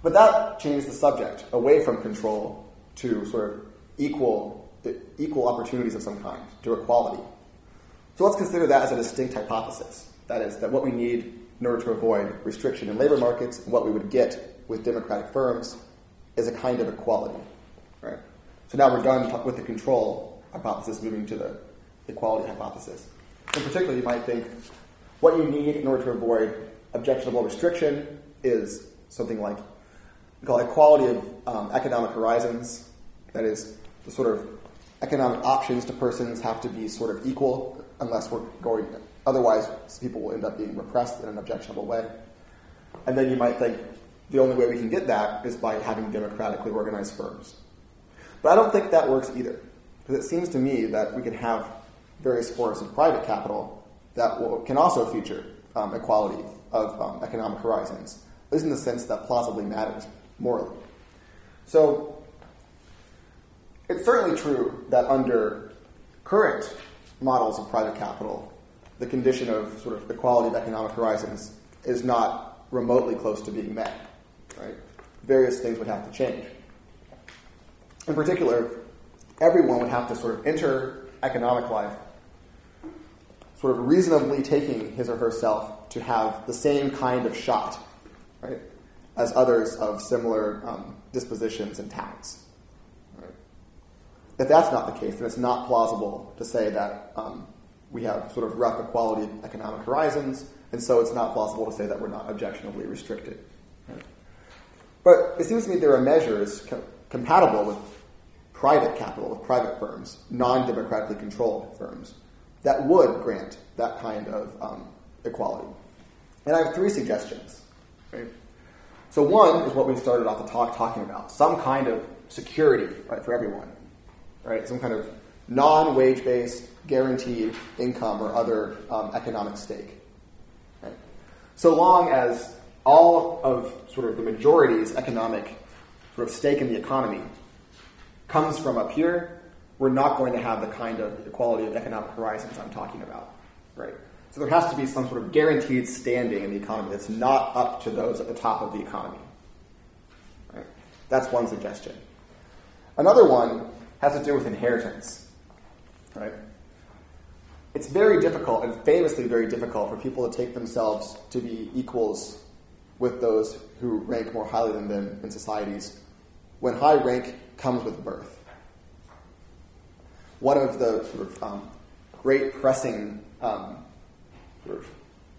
But that changed the subject away from control to sort of equal opportunities of some kind, to equality. So let's consider that as a distinct hypothesis. That is, that what we need in order to avoid restriction in labor markets and what we would get with democratic firms is a kind of equality. Right? So now we're done with the control hypothesis, moving to the equality hypothesis. In particular, you might think what you need in order to avoid objectionable restriction is something like we call equality of economic horizons. That is, the sort of economic options to persons have to be sort of equal, unless we're going. Otherwise, people will end up being repressed in an objectionable way. And then you might think the only way we can get that is by having democratically organized firms. But I don't think that works either, because it seems to me that we can have various forms of private capital that can also feature equality of economic horizons, at least in the sense that plausibly matters morally. So it's certainly true that under current models of private capital, the condition of sort of equality of economic horizons is not remotely close to being met. Right? Various things would have to change. In particular, everyone would have to sort of enter economic life sort of reasonably taking his or herself to have the same kind of shot, right, as others of similar dispositions and talents. Right? If that's not the case, then it's not plausible to say that we have sort of rough equality of economic horizons, and so it's not plausible to say that we're not objectionably restricted. Right? But it seems to me there are measures compatible with private capital, with private firms, non-democratically controlled firms, that would grant that kind of equality. And I have three suggestions. Right? So one is what we started off the talk talking about, some kind of security, right, for everyone, right? Some kind of non-wage-based, guaranteed income or other economic stake. Right? So long as all of sort of the majority's economic sort of stake in the economy comes from up here, we're not going to have the kind of equality of economic horizons I'm talking about, right? So there has to be some sort of guaranteed standing in the economy that's not up to those at the top of the economy, right? That's one suggestion. Another one has to do with inheritance, right? It's very difficult, and famously very difficult, for people to take themselves to be equals with those who rank more highly than them in societies when high rank comes with birth. One of the sort of great pressing sort of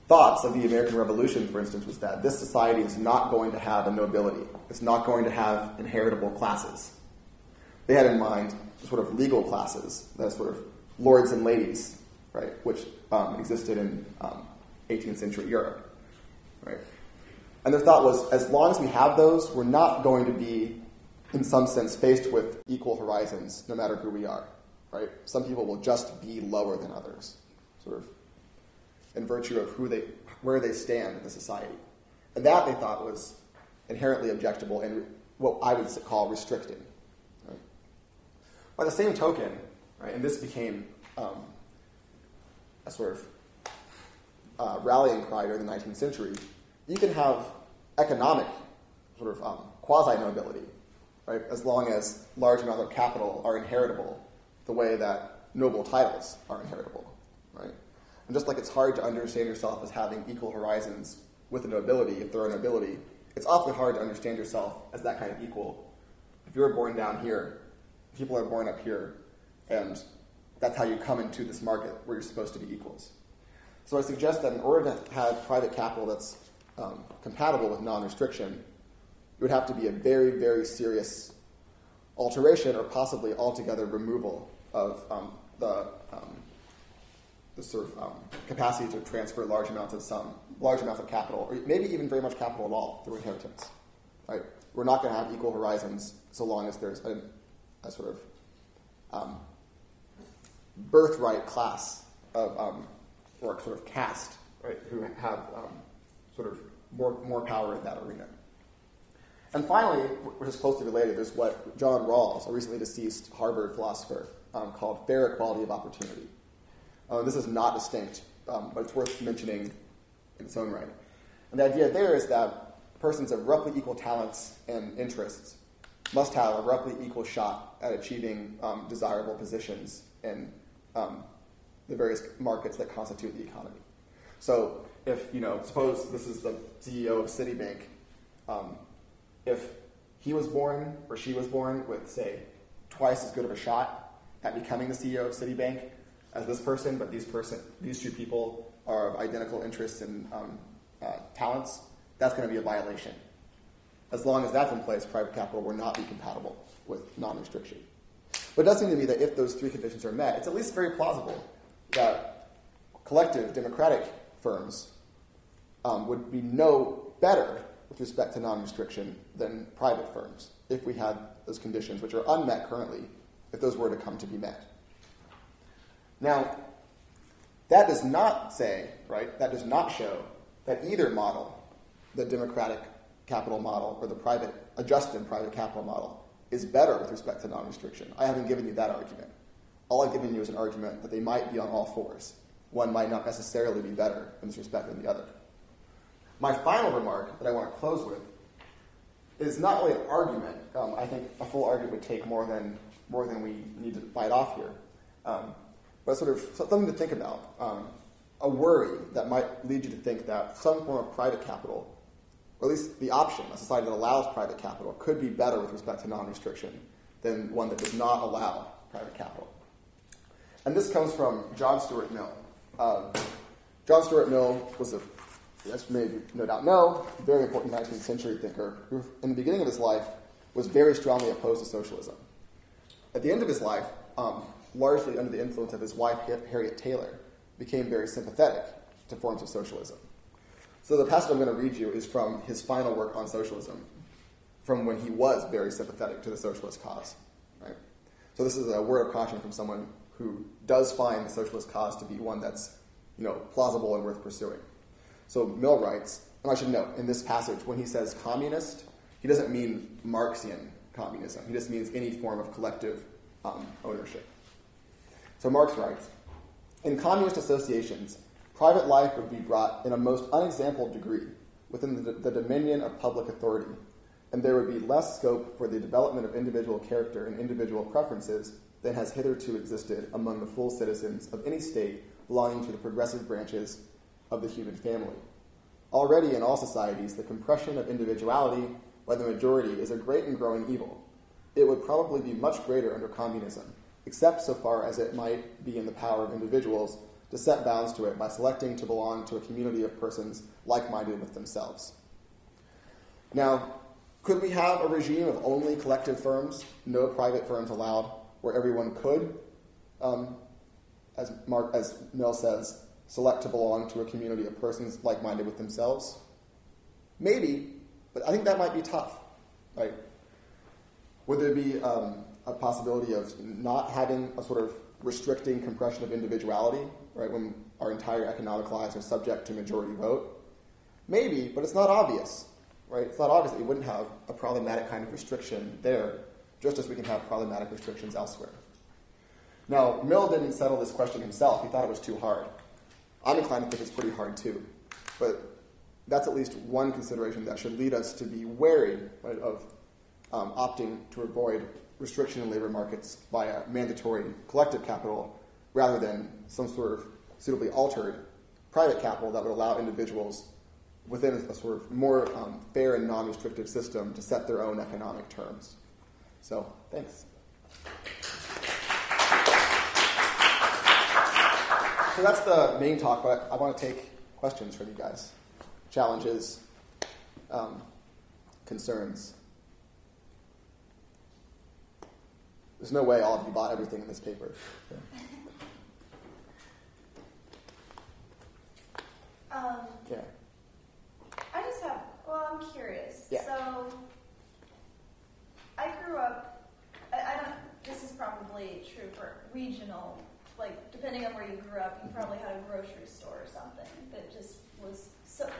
thoughts of the American Revolution, for instance, was that this society is not going to have a nobility. It's not going to have inheritable classes. They had in mind sort of legal classes, the sort of lords and ladies, right, which existed in 18th century Europe, right? And their thought was, as long as we have those, we're not going to be, in some sense, faced with equal horizons, no matter who we are, right? Some people will just be lower than others, sort of in virtue of where they stand in the society. And that, they thought, was inherently objectionable and what I would call restricting. Right? By the same token, right, and this became a sort of rallying cry during the 19th century, you can have economic sort of quasi-nobility, right, as long as large amounts of capital are inheritable the way that noble titles are inheritable, right? And just like it's hard to understand yourself as having equal horizons with a nobility, if there are nobility, it's awfully hard to understand yourself as that kind of equal. If you're born down here, people are born up here, and that's how you come into this market where you're supposed to be equals. So I suggest that in order to have private capital that's compatible with non-restriction, it would have to be a very, very serious alteration or possibly altogether removal of the sort of capacity to transfer large amounts of capital, or maybe even very much capital at all through inheritance. Right? We're not going to have equal horizons so long as there's a sort of birthright class of or sort of caste, right, who have sort of more power in that arena. And finally, which is closely related, is what John Rawls, a recently deceased Harvard philosopher, called fair equality of opportunity. This is not distinct, but it's worth mentioning in its own right. And the idea there is that persons of roughly equal talents and interests must have a roughly equal shot at achieving desirable positions in the various markets that constitute the economy. So if, suppose this is the CEO of Citibank, if he was born or she was born with, say, twice as good of a shot at becoming the CEO of Citibank as this person, but these two people are of identical interests and talents, that's going to be a violation. As long as that's in place, private capital will not be compatible with non-restriction. But it does seem to me that if those three conditions are met, it's at least very plausible that collective democratic firms would be no better with respect to non-restriction than private firms if we had those conditions, which are unmet currently, if those were to come to be met. Now, that does not say, right, that does not show that either model, the democratic capital model or the adjusted private capital model, is better with respect to non-restriction. I haven't given you that argument. All I've given you is an argument that they might be on all fours. One might not necessarily be better in this respect than the other. My final remark that I want to close with is not really an argument. I think a full argument would take more than we need to bite off here. But sort of something to think about. A worry that might lead you to think that some form of private capital, or at least the option, a society that allows private capital, could be better with respect to non-restriction than one that does not allow private capital. And this comes from John Stuart Mill. John Stuart Mill was as you may no doubt know, a very important 19th century thinker who, in the beginning of his life, was very strongly opposed to socialism. At the end of his life, largely under the influence of his wife, Harriet Taylor, became very sympathetic to forms of socialism. So the passage I'm going to read you is from his final work on socialism, from when he was very sympathetic to the socialist cause. Right? So this is a word of caution from someone who does find the socialist cause to be one that's plausible and worth pursuing. So Mill writes, and I should note, in this passage, when he says communist, he doesn't mean Marxian communism. He just means any form of collective ownership. So Marx writes, in communist associations, private life would be brought in a most unexampled degree within the dominion of public authority, and there would be less scope for the development of individual character and individual preferences than has hitherto existed among the full citizens of any state belonging to the progressive branches of the human family. Already in all societies, the compression of individuality by the majority is a great and growing evil. It would probably be much greater under communism, except so far as it might be in the power of individuals to set bounds to it by selecting to belong to a community of persons like-minded with themselves. Now, could we have a regime of only collective firms, no private firms allowed, where everyone could, as Mill says, select to belong to a community of persons like-minded with themselves? Maybe, but I think that might be tough, right? Would there be a possibility of not having a sort of restricting compression of individuality, right, when our entire economic lives are subject to majority vote? Maybe, but it's not obvious, right? It's not obvious that we wouldn't have a problematic kind of restriction there, just as we can have problematic restrictions elsewhere. Now, Mill didn't settle this question himself. He thought it was too hard. I'm inclined to think it's pretty hard too, but that's at least one consideration that should lead us to be wary, right, of opting to avoid restriction in labor markets via mandatory collective capital rather than some sort of suitably altered private capital that would allow individuals within a sort of more fair and non-restrictive system to set their own economic terms. So, thanks. So that's the main talk, but I want to take questions from you guys. Challenges, concerns. There's no way all of you bought everything in this paper. So. Yeah. I'm curious. Yeah. So, I grew up, this is probably true for regional, like, depending on where you grew up, you probably had a grocery store or something that just was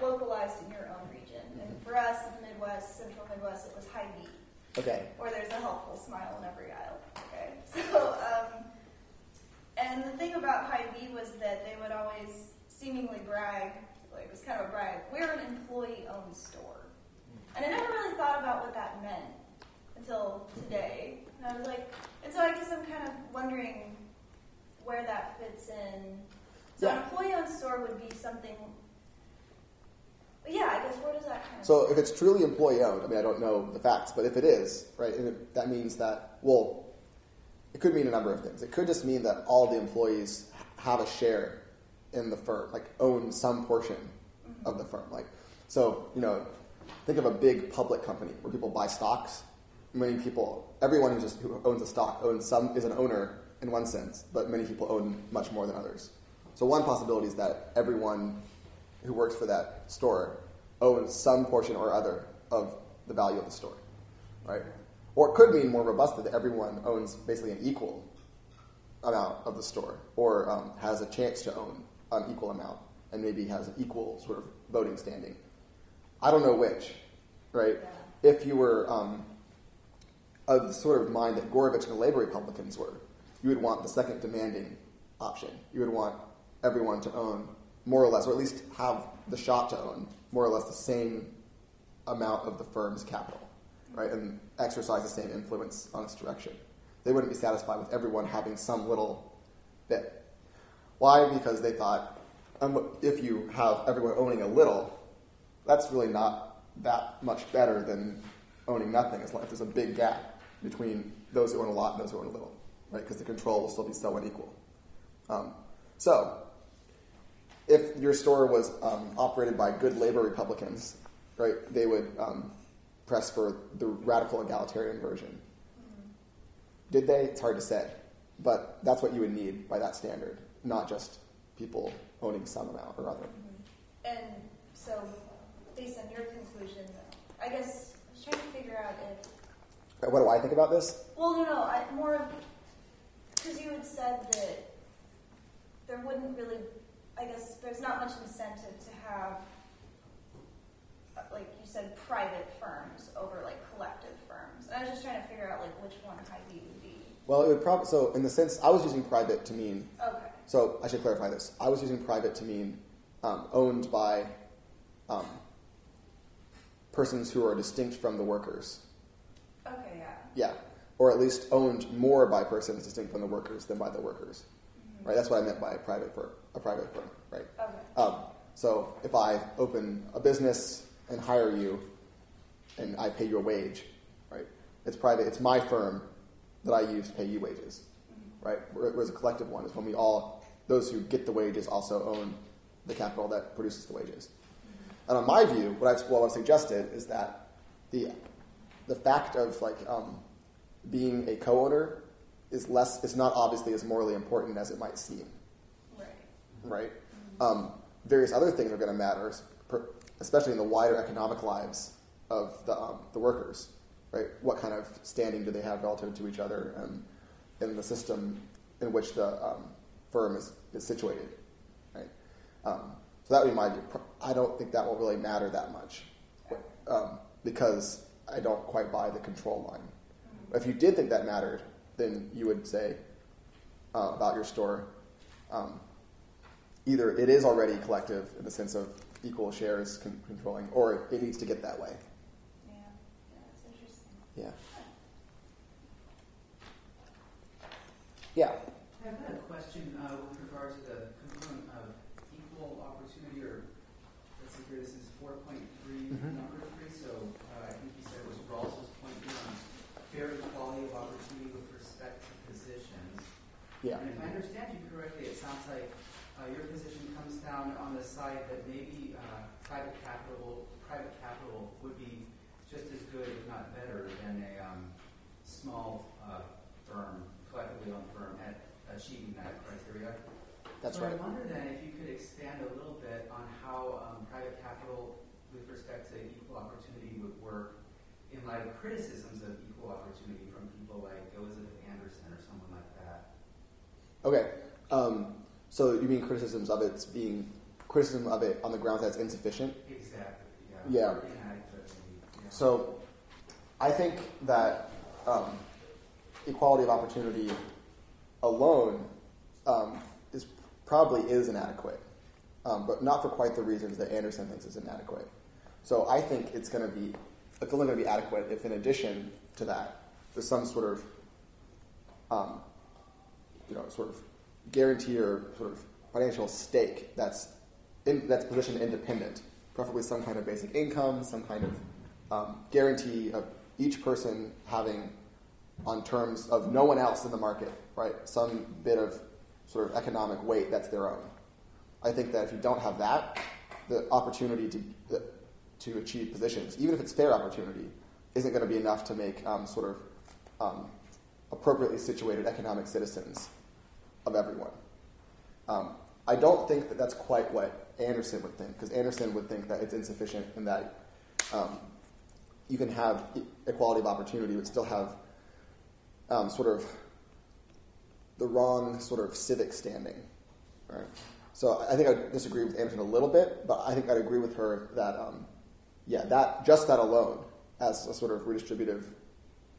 localized in your own region. And for us in the Midwest, Central Midwest, it was Hy-Vee. Okay. Or there's a helpful smile in every aisle. Okay. So, and the thing about Hy-Vee was that they would always seemingly brag, Like, it was kind of a brag. We're an employee-owned store. And I never really thought about what that meant until today. And I was like, and so I guess I'm kind of wondering where that fits in. So an employee-owned store would be something, yeah, I guess where does that kind of... So if it's truly employee-owned, I mean, I don't know the facts, but if it is, right, that means that, well, it could mean a number of things. It could just mean that all the employees have a share in the firm, like own some portion of the firm. Like, so, think of a big public company where people buy stocks. Many people, everyone who owns a stock is an owner in one sense, but many people own much more than others. So one possibility is that everyone who works for that store owns some portion or other of the value of the store, right? Or it could mean more robustly that everyone owns basically an equal amount of the store, or has a chance to own an equal amount, and maybe has an equal sort of voting standing. I don't know which, right? Yeah. If you were of the sort of mind that Gorovitch and the Labor Republicans were, you would want the second demanding option. You would want everyone to own more or less, or at least have the shot to own more or less the same amount of the firm's capital, right? And exercise the same influence on its direction. They wouldn't be satisfied with everyone having some little bit. Why? Because they thought, if you have everyone owning a little, that's really not that much better than owning nothing, as long as there's a big gap between those who own a lot and those who own a little, right? Because the control will still be so unequal. So, if your store was operated by good labor Republicans, right, they would press for the radical egalitarian version. Mm-hmm. Did they? It's hard to say. But that's what you would need by that standard, not just people owning some amount or other. Mm-hmm. And so, based on your conclusion, I guess I was trying to figure out if... What do I think about this? Well, no, more of... Because you had said that there wouldn't really... I guess there's not much incentive to have, like you said, private firms over, like, collective firms. And I was just trying to figure out, like, which one Hy-Vee would be. Well, it would probably... So, in the sense, I was using private to mean... Okay. So, I should clarify this. I was using private to mean owned by persons who are distinct from the workers. Okay, yeah. Yeah. Or at least owned more by persons distinct from the workers than by the workers. Mm-hmm. Right? That's what I meant by a private firm, right? Okay. So if I open a business and hire you and I pay you a wage, right? It's private. It's my firm that I use to pay you wages, mm-hmm. right? Whereas a collective one is when those who get the wages also own the capital that produces the wages. Mm-hmm. And on my view, what I've suggested is that the fact of being a co-owner is not obviously as morally important as it might seem. Right? Mm-hmm. Various other things are going to matter, especially in the wider economic lives of the workers. Right? What kind of standing do they have relative to each other in the system in which the firm is situated? Right? So that would be my view. I don't think that will really matter that much because I don't quite buy the control line. Mm-hmm. If you did think that mattered, then you would say about your store, either it is already collective in the sense of equal shares controlling, or it needs to get that way. Yeah, that's interesting. Yeah. Yeah. I've got a question with regard to the component of equal opportunity, or let's see here, this is 4.3, mm-hmm. number 3, so I think you said it was Rawls's point here on fair equality of opportunity with respect to positions. Yeah. And if I understand you correctly, it sounds like your position comes down on the side that maybe private capital would be just as good, if not better, than a small firm, collectively owned firm, at achieving that criteria. That's so right. I wonder then if you could expand a little bit on how private capital with respect to equal opportunity would work in light of criticisms of equal opportunity from people like Elizabeth Anderson or someone like that. Okay. So you mean criticism of it on the grounds that it's insufficient? Exactly. Yeah. Or inadequate, maybe. Yeah. So I think that equality of opportunity alone is inadequate, but not for quite the reasons that Anderson thinks is inadequate. So I think it's only going to be adequate if, in addition to that, there's some sort of, sort of guarantee or sort of financial stake that's position independent, preferably some kind of basic income, some kind of guarantee of each person having, on terms of no one else in the market, right, some bit of sort of economic weight that's their own. I think that if you don't have that, the opportunity to achieve positions, even if it's fair opportunity, isn't going to be enough to make appropriately situated economic citizens of everyone. I don't think that that's quite what Anderson would think, because Anderson would think that it's insufficient and that you can have equality of opportunity but still have sort of the wrong sort of civic standing. Right? So I think I disagree with Anderson a little bit, but I think I'd agree with her that, that alone as a sort of redistributive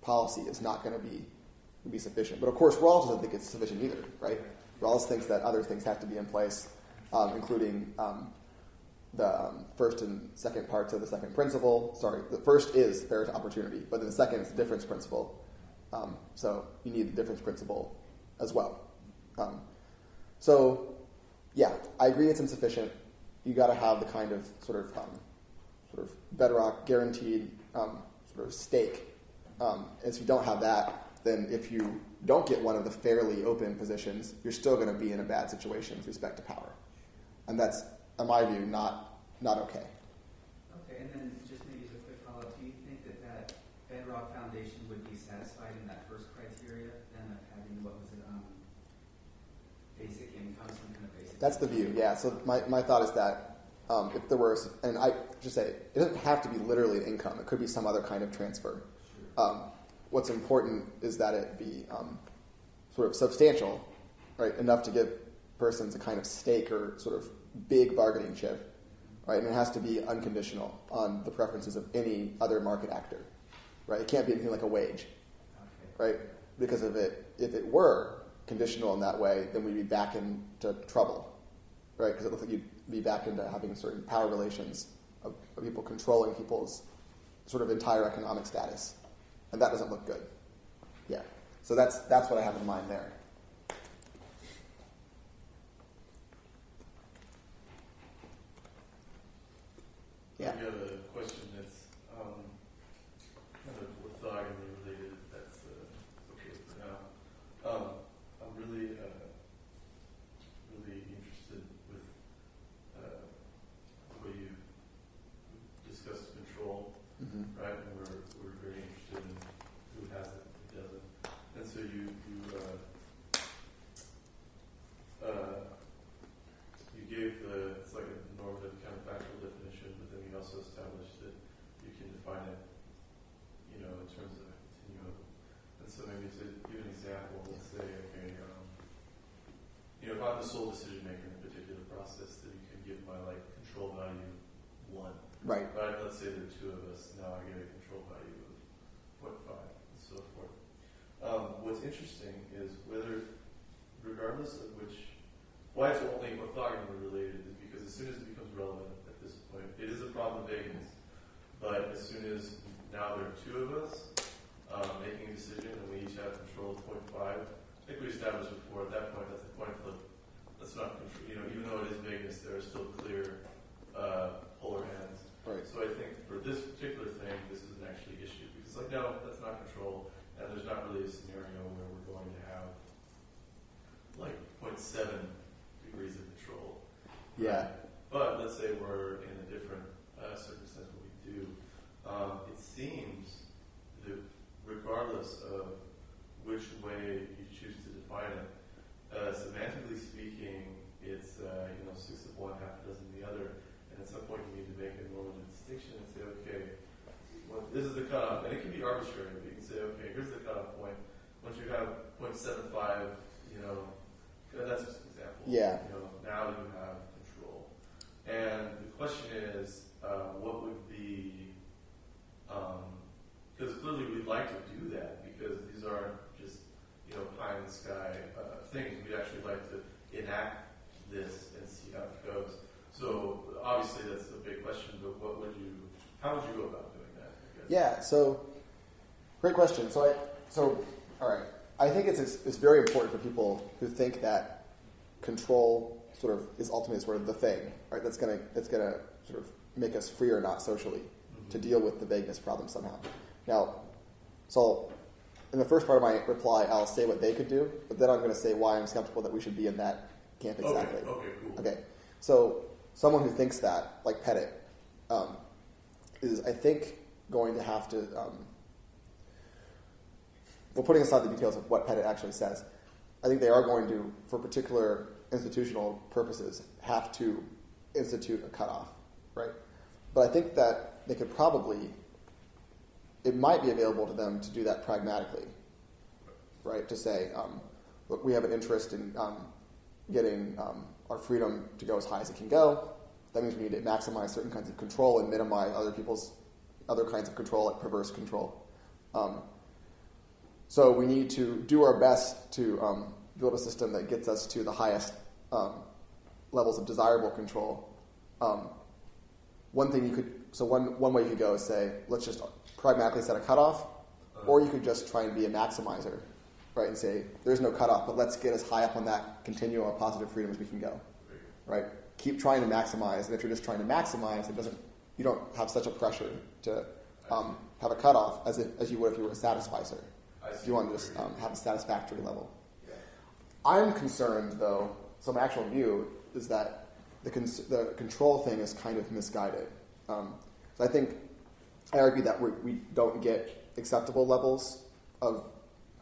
policy is not going to be sufficient. But of course, Rawls doesn't think it's sufficient either, right? Rawls thinks that other things have to be in place, including the first and second parts of the second principle. Sorry, the first is fair opportunity, but then the second is the difference principle. So you need the difference principle as well. I agree it's insufficient. You got to have the kind of sort of bedrock guaranteed sort of stake. And if you don't have that, then if you don't get one of the fairly open positions, you're still going to be in a bad situation with respect to power. And that's, in my view, not okay. Okay, and then just maybe as a quick follow-up, do you think that bedrock foundation would be satisfied in that first criteria, then of having, basic income, some kind of basic That's the view, yeah. So my thought is that if there were, and I should say, it doesn't have to be literally an income. It could be some other kind of transfer. Sure. What's important is that it be sort of substantial, right, enough to give persons a kind of stake or sort of big bargaining chip, right, and it has to be unconditional on the preferences of any other market actor, right? It can't be anything like a wage, right? Because if it were conditional in that way, then we'd be back into trouble, right? Because it looks like you'd be back into having certain power relations of people controlling people's sort of entire economic status. And that doesn't look good. Yeah. So that's what I have in mind there. Yeah. I got a question that's kind of orthogonally related, if that's okay for now. I'm really interested with the way you discussed control, right? And we're very interested in who has it, who doesn't. And so you gave it's like a normative kind of factual definition, but then you also established that you can define it, in terms of a continuum. And so maybe to give an example, let's say, okay, if I'm the sole decision maker in a particular process, then you can give my control value 1. Right. Right. Let's say there are 2 of us. Now I get a control value of 0.5 and so forth. What's interesting is regardless of why it's only orthogonally related is because as soon as it becomes relevant at this point, it is a problem of vagueness. But as soon as now there are 2 of us making a decision and we each have control of 0.5, I think we established before at that point that's a coin flip. That's not control. Even though it is vagueness, there are still clear polar ends. Right. So I think for this particular thing, this is an actually issue because no, that's not control, and there's not really a scenario where we're going to have 0.7 degrees of control. Yeah. But let's say we're in a different circumstance where we do. It seems that regardless of which way you choose to define it, semantically speaking, it's 6 of one, half a dozen of the other. And at some point you need to make a normative distinction and say, okay, this is the cutoff. And it can be arbitrary, but you can say, okay, here's the cutoff point. Once you have 0.75, that's just an example. Yeah. Now you have control. And the question is, what would be, because clearly we'd like to do that because these aren't just, pie in the sky things. We'd actually like to enact this and see how it goes. So obviously that's a big question, but how would you go about doing that? I guess? Yeah, so great question. So all right. I think it's very important for people who think that control sort of is ultimately sort of the thing, right? That's gonna sort of make us free or not socially to deal with the vagueness problem somehow. Now, so in the first part of my reply, I'll say what they could do, but then I'm going to say why I'm skeptical that we should be in that camp exactly. Okay, cool. Okay, so someone who thinks that, like Pettit, is, I think, going to have to, well, putting aside the details of what Pettit actually says, I think they are going to, for particular institutional purposes, have to institute a cutoff, right? But I think that they could probably, it might be available to them to do that pragmatically, right? To say, look, we have an interest in getting our freedom to go as high as it can go. That means we need to maximize certain kinds of control and minimize other kinds of control, like perverse control. So we need to do our best to build a system that gets us to the highest levels of desirable control. One way you could go is say, let's just pragmatically set a cutoff, or you could just try and be a maximizer, right, and say, there's no cutoff, but let's get as high up on that continuum of positive freedom as we can go, right? Keep trying to maximize, and if you're just trying to maximize, you don't have such a pressure to have a cutoff as you would if you were a satisficer. If you want to just have a satisfactory level. I'm concerned, though, so my actual view is that the control thing is kind of misguided. So I argue that we don't get acceptable levels of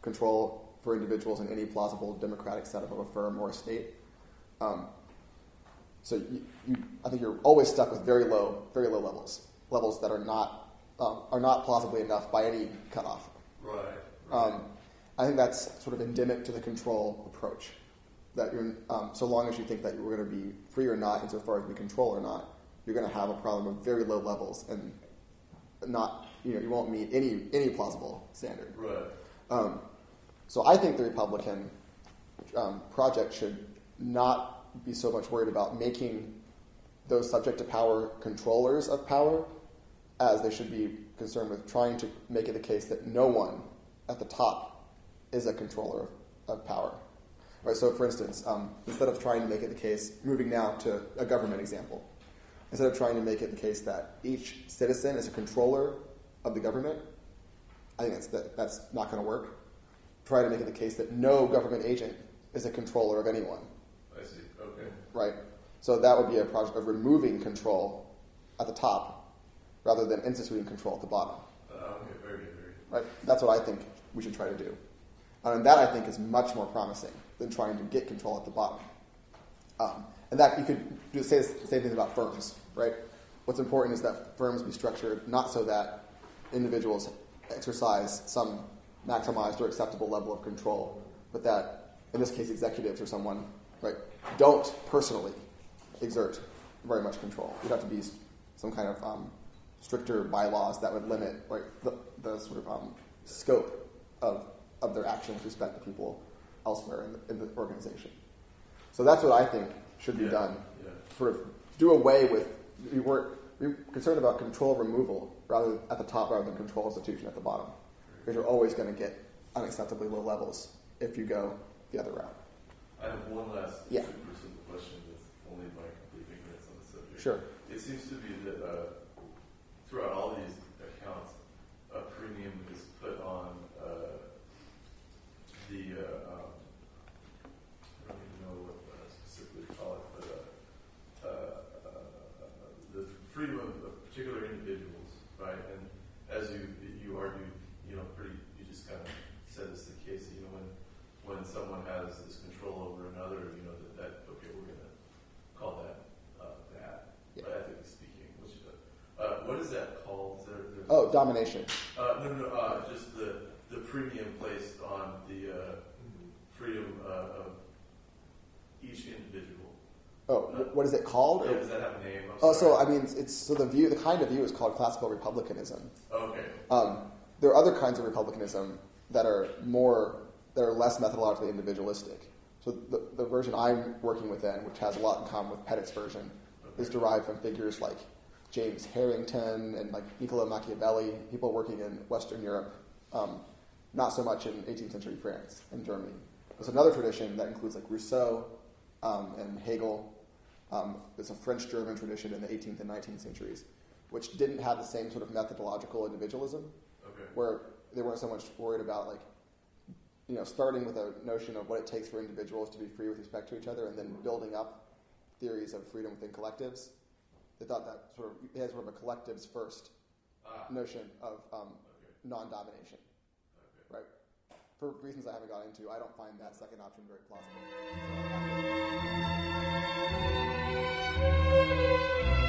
control for individuals in any plausible democratic setup of a firm or a state. So I think you're always stuck with very low levels that are not plausibly enough by any cutoff. Right. I think that's sort of endemic to the control approach. That you're, so long as you think that you're going to be free or not, insofar as we control or not, you're going to have a problem of very low levels and not, you won't meet any plausible standard. Right. So I think the Republican project should not be so much worried about making those subject to power controllers of power, as they should be concerned with trying to make it the case that no one at the top is a controller of power. Right, so for instance, instead of trying to make it the case, moving now to a government example, instead of trying to make it the case that each citizen is a controller of the government, I think that's not going to work. Try to make it the case that no government agent is a controller of anyone. I see, okay. Right, so that would be a project of removing control at the top rather than instituting control at the bottom. Okay, very good. Right, that's what I think we should try to do. And that, I think, is much more promising than trying to get control at the bottom. And that you could say the same thing about firms, right? What's important is that firms be structured not so that individuals exercise some maximized or acceptable level of control, but that, in this case, executives or someone, right, don't personally exert very much control. You'd have to be some kind of stricter bylaws that would limit, right, the sort of scope of their action with respect to people elsewhere in the organization. So that's what I think should be done. Yeah. Sort of do away with, we're concerned about control removal at the top rather than control institution at the bottom. Because you're always going to get unacceptably low levels if you go the other route. I have one last super simple question with only my complete ignorance on the subject. Sure. It seems to be that throughout all these accounts, a premium is put on I don't even know what specifically to call it, but the freedom of particular individuals, right? And as you argued, you just kind of said it's the case, when someone has this control over another, that okay, we're going to call that that. Yeah. But ethically speaking, what is that called? Domination. No, just the premium placed on the freedom of each individual. What is it called? Yeah, does that have a name? The kind of view is called classical republicanism. Okay. There are other kinds of republicanism that are less methodologically individualistic. So the version I'm working with which has a lot in common with Pettit's version, is derived from figures like James Harrington and like Niccolo Machiavelli, people working in Western Europe, not so much in 18th century France and Germany. There's another tradition that includes like Rousseau and Hegel. There's a French-German tradition in the 18th and 19th centuries, which didn't have the same sort of methodological individualism, where they weren't so much worried about like, starting with a notion of what it takes for individuals to be free with respect to each other, and then building up theories of freedom within collectives. They thought that it had sort of a collectives first notion of non-domination, right? For reasons I haven't got into, I don't find that second option very plausible. So